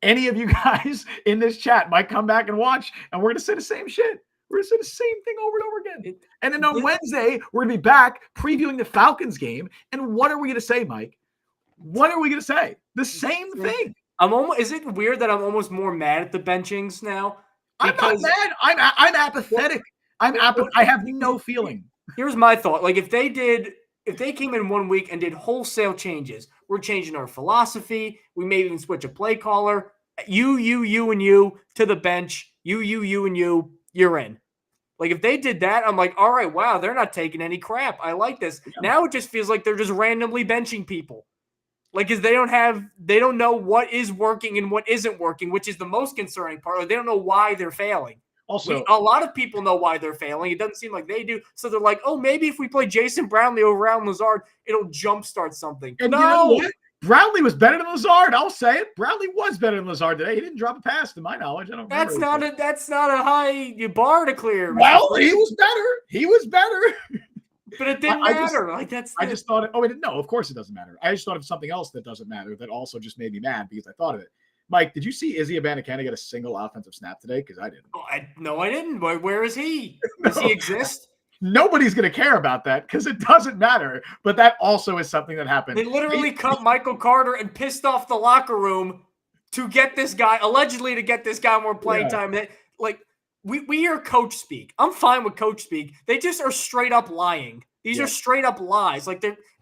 any of you guys in this chat might come back and watch, and we're going to say the same shit. We're going to say the same thing over and over again. And then on Wednesday, we're going to be back previewing the Falcons game. And what are we going to say, Mike? What are we going to say? The same thing. Is it weird that I'm almost more mad at the benchings now? Because I'm not mad. I'm apathetic. I have no feeling. Here's my thought. Like if they came in 1 week and did wholesale changes, we're changing our philosophy. We may even switch a play caller. You, and you to the bench. You, and you, you're in. Like if they did that, I'm like, all right, wow, they're not taking any crap. I like this. Yeah. Now it just feels like they're just randomly benching people. Like, because they don't know what is working and what isn't working, which is the most concerning part. Like, they don't know why they're failing. Also, a lot of people know why they're failing. It doesn't seem like they do. So they're like, oh, maybe if we play Jason Brownlee over Allen Lazard, it'll jumpstart something. And no, you know what? Brownlee was better than Lazard. I'll say it. Brownlee was better than Lazard today. He didn't drop a pass, to my knowledge. I don't. That's not a high bar to clear. Well, he was better. He was better. But it didn't matter. I just thought, no, of course it doesn't matter. I just thought of something else that doesn't matter that also just made me mad because I thought of it. Mike, did you see Izzy Abanikanda get a single offensive snap today? Because I didn't. No, I didn't. Where is he? Does he exist? Nobody's going to care about that because it doesn't matter. But that also is something that happened. They literally cut Michael Carter and pissed off the locker room to get this guy, allegedly to get this guy more playing time. Like, we hear coach speak. I'm fine with coach speak. They just are straight up lying. These are straight up lies.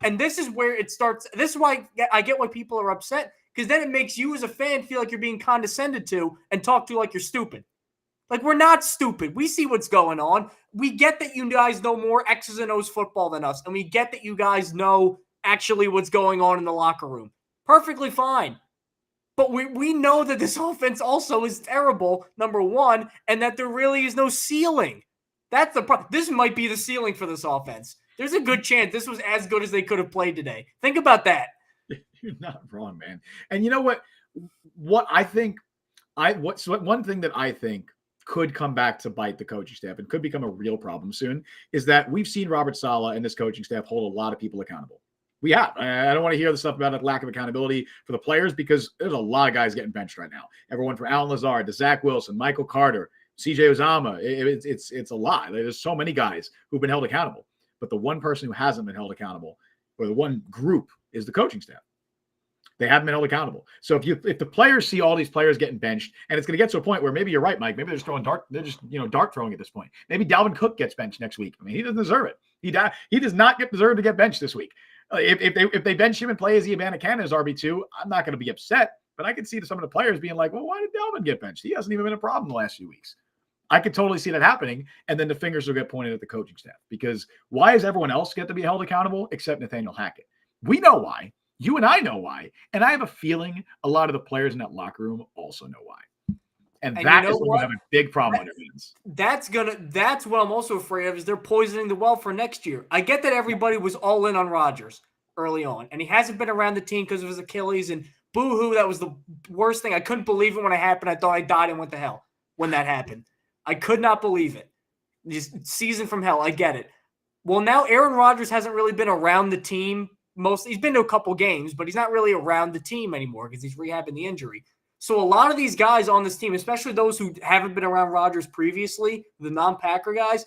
And this is where it starts. This is why I get why people are upset, because then it makes you as a fan feel like you're being condescended to and talk to like you're stupid. Like, we're not stupid. We see what's going on. We get that you guys know more X's and O's football than us, and we get that you guys know actually what's going on in the locker room. Perfectly fine. But we know that this offense also is terrible, number one, and that there really is no ceiling. That's the problem. This might be the ceiling for this offense. There's a good chance this was as good as they could have played today. Think about that. You're not wrong, man. And you know what? One thing that I think could come back to bite the coaching staff and could become a real problem soon is that we've seen Robert Saleh and this coaching staff hold a lot of people accountable. We have. I don't want to hear the stuff about the lack of accountability for the players because there's a lot of guys getting benched right now. Everyone from Allen Lazard to Zach Wilson, Michael Carter, CJ Uzama. It's a lot. There's so many guys who've been held accountable. But the one person who hasn't been held accountable, or the one group, is the coaching staff. They haven't been held accountable. So if the players see all these players getting benched, and it's going to get to a point where maybe you're right, Mike. Maybe they're just throwing dart. They're just dart throwing at this point. Maybe Dalvin Cook gets benched next week. I mean, he doesn't deserve it. He does not deserve to get benched this week. If they bench him and play Izzy Abanikanda as RB2, I'm not going to be upset. But I can see some of the players being like, well, why did Dalvin get benched? He hasn't even been a problem the last few weeks. I could totally see that happening, and then the fingers will get pointed at the coaching staff because why does everyone else get to be held accountable except Nathaniel Hackett? We know why. You and I know why, and I have a feeling a lot of the players in that locker room also know why. And that is when we have a big problem on their hands. That's what I'm also afraid of is they're poisoning the well for next year. I get that everybody was all in on Rodgers early on, and he hasn't been around the team because of his Achilles, and boo-hoo, that was the worst thing. I couldn't believe it when it happened. I thought I died and went to hell when that happened. I could not believe it. Just season from hell. I get it. Well, now Aaron Rodgers hasn't really been around the team. He's been to a couple games, but he's not really around the team anymore because he's rehabbing the injury. So a lot of these guys on this team, especially those who haven't been around Rodgers previously, the non-Packer guys,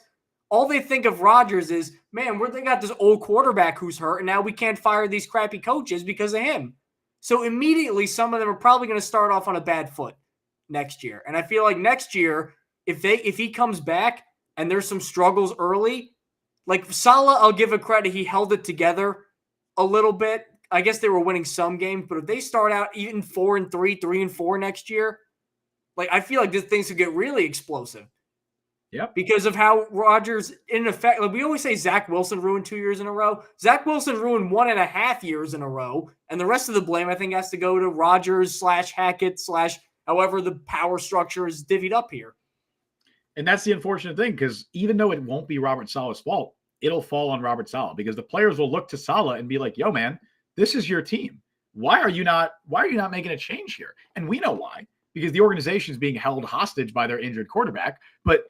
all they think of Rodgers is, man, they got this old quarterback who's hurt, and now we can't fire these crappy coaches because of him. So immediately, some of them are probably going to start off on a bad foot next year. And I feel like next year, if he comes back and there's some struggles early, like Saleh, I'll give a credit. He held it together a little bit. I guess they were winning some games, but if they start out even 4-3, 3-4 next year, like I feel like these things could get really explosive. Yep. Because of how Rodgers, in effect, like we always say Zach Wilson ruined 2 years in a row. Zach Wilson ruined 1.5 years in a row. And the rest of the blame, I think, has to go to Rodgers / Hackett / however the power structure is divvied up here. And that's the unfortunate thing, because even though it won't be Robert Saleh's fault, it'll fall on Robert Saleh, because the players will look to Saleh and be like, yo, man, this is your team. Why are you not making a change here? And we know why, because the organization is being held hostage by their injured quarterback. But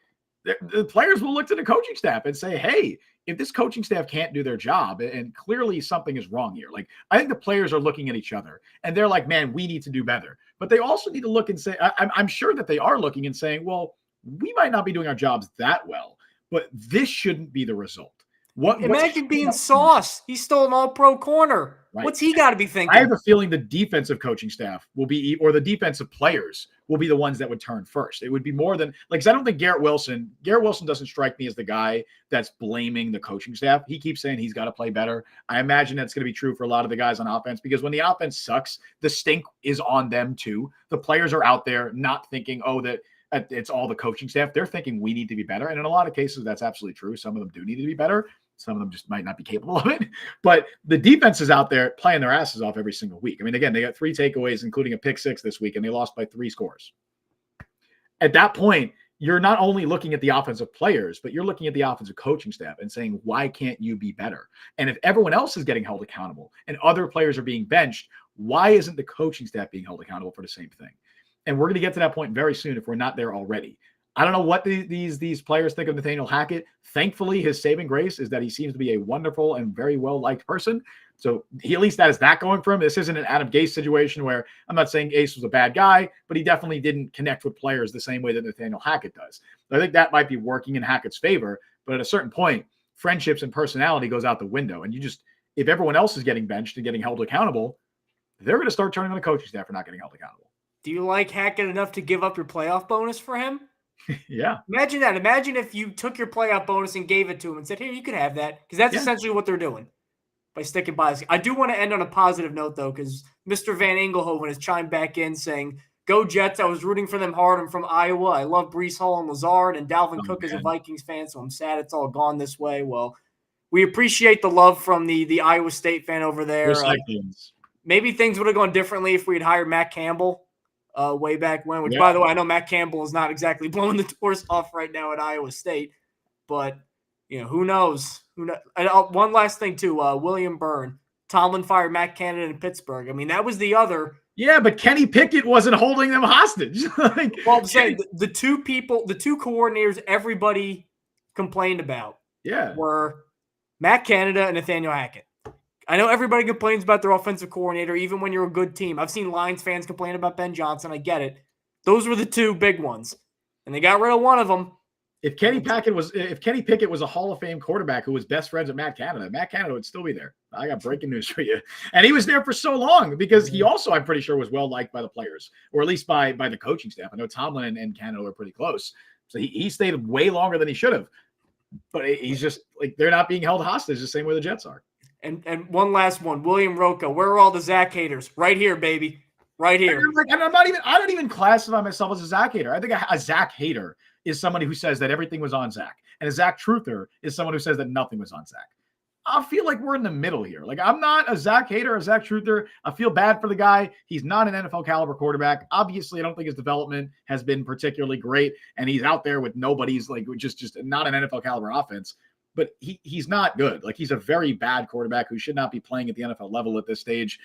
the players will look to the coaching staff and say, hey, if this coaching staff can't do their job, and clearly something is wrong here. Like, I think the players are looking at each other and they're like, man, we need to do better. But they also need to look and say, I'm sure that they are looking and saying, well, we might not be doing our jobs that well, but this shouldn't be the result. Imagine being Sauce. He's still an all-pro corner. Right. What's he got to be thinking? I have a feeling the defensive coaching staff will be, or the defensive players will be the ones that would turn first. It would be more than, like, because I don't think Garrett Wilson doesn't strike me as the guy that's blaming the coaching staff. He keeps saying he's got to play better. I imagine that's going to be true for a lot of the guys on offense, because when the offense sucks, the stink is on them too. The players are out there not thinking, oh, that it's all the coaching staff. They're thinking we need to be better. And in a lot of cases, that's absolutely true. Some of them do need to be better. Some of them just might not be capable of it. But the defense is out there playing their asses off every single week. I mean, again, they got 3 takeaways, including a pick 6 this week, and they lost by 3 scores. At that point, you're not only looking at the offensive players, but you're looking at the offensive coaching staff and saying, why can't you be better? And if everyone else is getting held accountable and other players are being benched, why isn't the coaching staff being held accountable for the same thing? And we're going to get to that point very soon if we're not there already. I don't know what these players think of Nathaniel Hackett. Thankfully, his saving grace is that he seems to be a wonderful and very well-liked person. So he at least has that going for him. This isn't an Adam Gase situation where, I'm not saying Gase was a bad guy, but he definitely didn't connect with players the same way that Nathaniel Hackett does. So I think that might be working in Hackett's favor. But at a certain point, friendships and personality goes out the window. And if everyone else is getting benched and getting held accountable, they're going to start turning on the coaching staff for not getting held accountable. Do you like Hackett enough to give up your playoff bonus for him? Yeah. Imagine that. Imagine if you took your playoff bonus and gave it to him and said, here, you can have that. Because that's essentially what they're doing by sticking by us. I do want to end on a positive note, though, because Mr. Van Engelhoven has chimed back in saying, go Jets. I was rooting for them hard. I'm from Iowa. I love Breece Hall and Lazard, and Dalvin Cook is a Vikings fan, so I'm sad it's all gone this way. Well, we appreciate the love from the Iowa State fan over there. Maybe things would have gone differently if we had hired Matt Campbell. Way back when, which, by the way, I know Matt Campbell is not exactly blowing the doors off right now at Iowa State, but, who knows? And one last thing, too, William Byrne. Tomlin fired Matt Canada in Pittsburgh. I mean, that was the other. Yeah, but Kenny Pickett wasn't holding them hostage. Well, I'm saying the two coordinators everybody complained about were Matt Canada and Nathaniel Hackett. I know everybody complains about their offensive coordinator, even when you're a good team. I've seen Lions fans complain about Ben Johnson. I get it. Those were the 2 big ones, and they got rid of one of them. If Kenny Pickett was a Hall of Fame quarterback who was best friends with Matt Canada would still be there. I got breaking news for you. And he was there for so long because he also, I'm pretty sure, was well liked by the players, or at least by the coaching staff. I know Tomlin and Canada were pretty close, so he stayed way longer than he should have. But he's just like, they're not being held hostage the same way the Jets are. And one last one, William Roca. Where are all the Zach haters? Right here, baby. Right here. And I don't even classify myself as a Zach hater. I think a Zach hater is somebody who says that everything was on Zach. And a Zach truther is someone who says that nothing was on Zach. I feel like we're in the middle here. Like, I'm not a Zach hater or a Zach truther. I feel bad for the guy. He's not an NFL caliber quarterback. Obviously, I don't think his development has been particularly great. And he's out there with nobody's, like, just not an NFL caliber offense. But he's not good. Like, he's a very bad quarterback who should not be playing at the NFL level at this stage.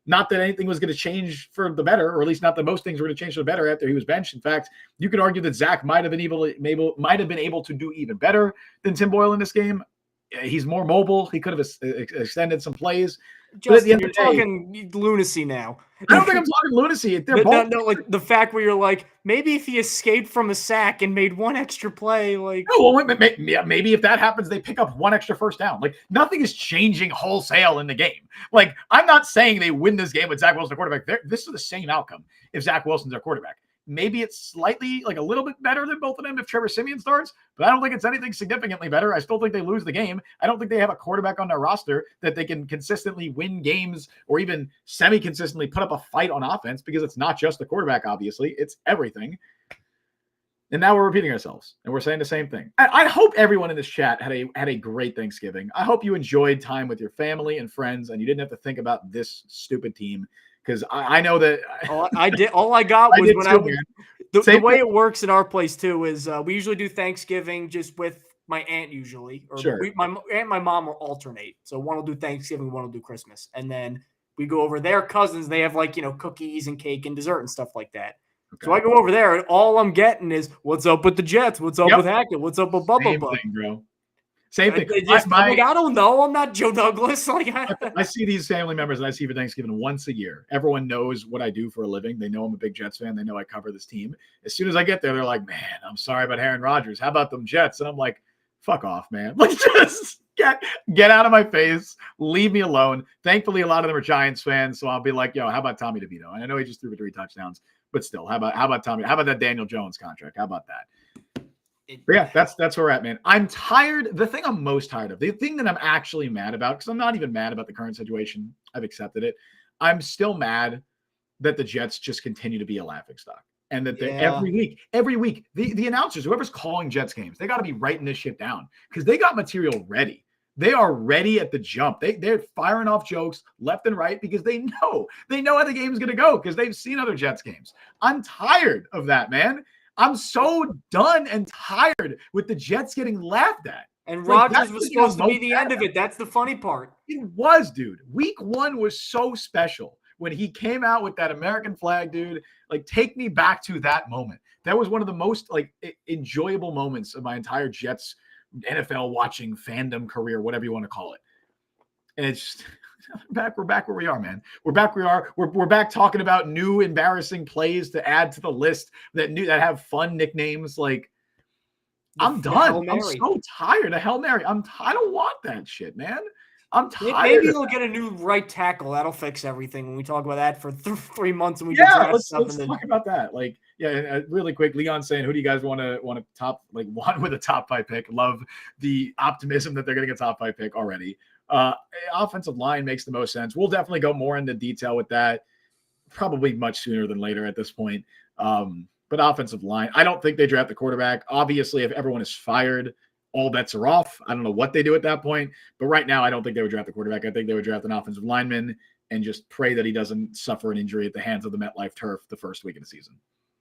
Not that anything was going to change for the better, or at least not that most things were going to change for the better after he was benched. In fact, you could argue that Zach might have been able to do even better than Tim Boyle in this game. He's more mobile. He could have extended some plays. Justin, you're talking lunacy now. I don't think I'm talking lunacy. They're both like the fact where you're like, maybe if he escaped from a sack and made one extra play, like maybe if that happens, they pick up one extra first down. Like nothing is changing wholesale in the game. Like I'm not saying they win this game with Zach Wilson, quarterback. This is the same outcome if Zach Wilson's their quarterback. Maybe it's slightly like a little bit better than both of them if Trevor Siemian starts, but I don't think it's anything significantly better. I still think they lose the game. I don't think they have a quarterback on their roster that they can consistently win games or even semi-consistently put up a fight on offense, because it's not just the quarterback, obviously. It's everything. And now we're repeating ourselves and we're saying the same thing. I hope everyone in this chat had a great Thanksgiving. I hope you enjoyed time with your family and friends and you didn't have to think about this stupid team. Because I know that all I got was the way it works in our place too is we usually do Thanksgiving just with my aunt usually, or sure. My aunt and my mom will alternate. So one will do Thanksgiving, one will do Christmas, and then we go over their cousins. They have like cookies and cake and dessert and stuff like that. Okay. So I go over there and all I'm getting is what's up with the Jets, what's up with Hackett, what's up with Bubba. Same thing, bro. Same thing. I don't know. I'm not Joe Douglas. I see these family members and I see for Thanksgiving once a year. Everyone knows what I do for a living. They know I'm a big Jets fan. They know I cover this team. As soon as I get there, they're like, man, I'm sorry about Aaron Rodgers. How about them Jets? And I'm like, fuck off, man. Like, just get out of my face. Leave me alone. Thankfully, a lot of them are Giants fans. So I'll be like, yo, how about Tommy DeVito? And I know he just threw for 3 touchdowns, but still, how about Tommy? How about that Daniel Jones contract? How about that? But yeah, that's where we're at, man. I'm tired. The thing I'm most tired of, the thing that I'm actually mad about, because I'm not even mad about the current situation. I've accepted it. I'm still mad that the Jets just continue to be a laughingstock. And that every week, the announcers, whoever's calling Jets games, they got to be writing this shit down because they got material ready. They are ready at the jump. They're firing off jokes left and right because they know how the game's going to go because they've seen other Jets games. I'm tired of that, man. I'm so done and tired with the Jets getting laughed at. And Rodgers was supposed to be the end of it. That's the funny part. It was, dude. Week 1 was so special when he came out with that American flag, dude. Like, take me back to that moment. That was one of the most enjoyable moments of my entire Jets NFL watching fandom career, whatever you want to call it. And it's just we're back where we are, man. We're back where we are. We're back talking about new embarrassing plays to add to the list that have fun nicknames. Like, I'm done. I'm so tired of Hail Mary. I don't want that shit, man. I'm tired. Maybe we'll get a new right tackle. That'll fix everything when we talk about that for 3 months and we let's talk about that. Like, really quick. Leon's saying, who do you guys want to top, like, one with a top 5 pick? Love the optimism that they're getting a top 5 pick already. Offensive line makes the most sense. We'll definitely go more into detail with that, probably much sooner than later at this point. But offensive line, I don't think they draft the quarterback. Obviously, if everyone is fired, all bets are off. I don't know what they do at that point. But right now, I don't think they would draft the quarterback. I think they would draft an offensive lineman and just pray that he doesn't suffer an injury at the hands of the MetLife turf the first week of the season.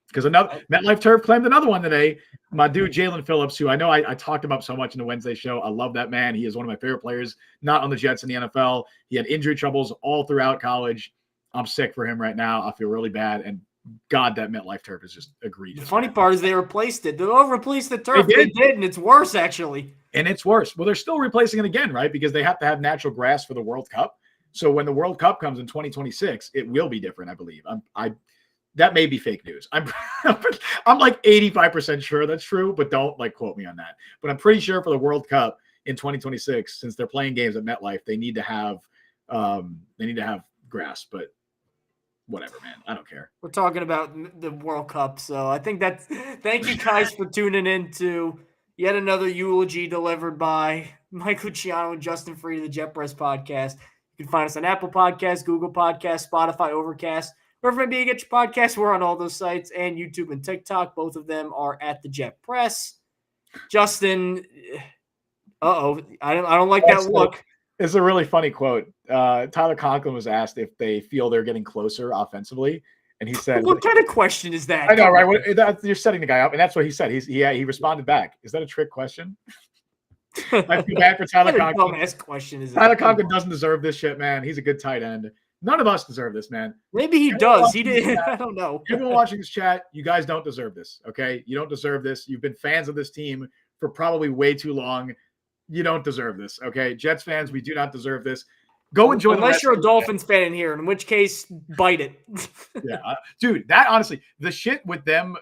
Because another MetLife turf claimed another one today. My dude, Jalen Phillips, who I know I talked about so much in the Wednesday show. I love that man. He is one of my favorite players, not on the Jets in the NFL. He had injury troubles all throughout college. I'm sick for him right now. I feel really bad. And God, that MetLife turf is just egregious. The funny part is they replaced it. They'll replace the turf. They did, and it's worse, actually. And it's worse. Well, they're still replacing it again, right? Because they have to have natural grass for the World Cup. So when the World Cup comes in 2026, it will be different, I believe. That may be fake news. I'm like 85% sure that's true, but don't quote me on that. But I'm pretty sure for the World Cup in 2026, since they're playing games at MetLife, they need to have grass. But whatever, man. I don't care. We're talking about the World Cup, so I think that's. Thank you guys for tuning in to yet another eulogy delivered by Mike Luciano and Justin Fried of the Jet Press Podcast. You can find us on Apple Podcasts, Google Podcasts, Spotify, Overcast. Wherever maybe you get your podcasts, we're on all those sites, and YouTube and TikTok. Both of them are at the Jet Press. Justin, I don't like that look. It's a really funny quote. Tyler Conklin was asked if they feel they're getting closer offensively, and he said, "What kind of question is that?" I know, right? You're setting the guy up, and that's what he said. He responded back. Is that a trick question? I feel bad for Tyler Conklin. Dumbass question is Tyler Conklin doesn't deserve this shit, man. He's a good tight end. None of us deserve this, man. Maybe he does. He did. I don't know. Everyone watching this chat, you guys don't deserve this, okay? You don't deserve this. You've been fans of this team for probably way too long. You don't deserve this, okay? Jets fans, we do not deserve this. Go enjoy the Unless rest you're of a your day. Dolphins fan in here, in which case, bite it. Yeah, dude, that honestly, the shit with them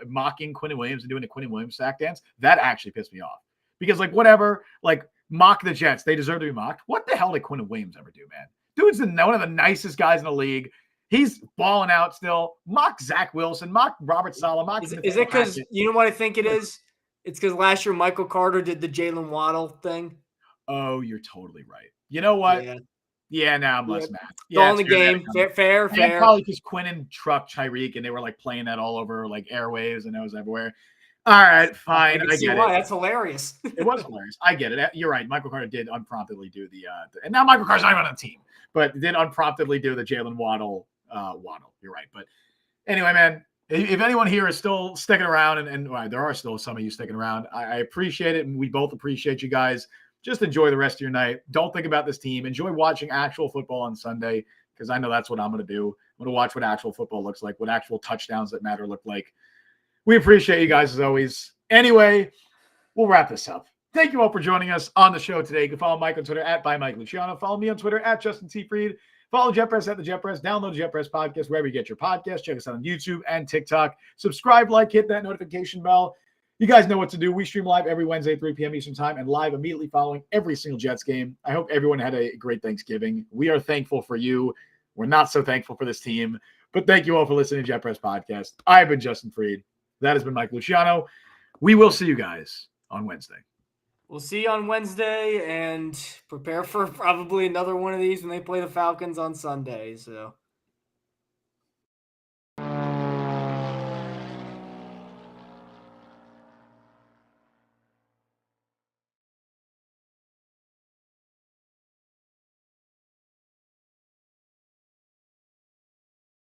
mocking Quinn Williams and doing the Quinn Williams sack dance, that actually pissed me off. Because, like, whatever, like, mock the Jets. They deserve to be mocked. What the hell did Quinn Williams ever do, man? Dude's one of the nicest guys in the league. He's balling out still. Mock Zach Wilson, mock Robert Saleh, mock Is it because, you know what I think it is? It's because last year Michael Carter did the Jalen Waddle thing. Oh, you're totally right. You know what? Yeah, now I'm less mad. Yeah, all in the game. Fair. Probably because Quinnen trucked Tyreek and they were like playing that all over like airwaves and it was everywhere. All right, fine. I get it. That's hilarious. It was hilarious. I get it. You're right. Michael Carter did unpromptedly do and now Michael Carter's not even on the team, but did unpromptedly do the Jalen Waddle. You're right. But anyway, man, if anyone here is still sticking around, and well, there are still some of you sticking around, I appreciate it, and we both appreciate you guys. Just enjoy the rest of your night. Don't think about this team. Enjoy watching actual football on Sunday, because I know that's what I'm going to do. I'm going to watch what actual football looks like, what actual touchdowns that matter look like. We appreciate you guys as always. Anyway, we'll wrap this up. Thank you all for joining us on the show today. You can follow Mike on Twitter at @ByMikeLuciano. Follow me on Twitter at Justin T. Fried. Follow JetPress at the JetPress. Download the JetPress podcast wherever you get your podcast. Check us out on YouTube and TikTok. Subscribe, hit that notification bell. You guys know what to do. We stream live every Wednesday, 3 p.m. Eastern time, and live immediately following every single Jets game. I hope everyone had a great Thanksgiving. We are thankful for you. We're not so thankful for this team, but thank you all for listening to JetPress Podcast. I've been Justin Fried. That has been Mike Luciano. We will see you guys on Wednesday. We'll see you on Wednesday, and prepare for probably another one of these when they play the Falcons on Sunday. So.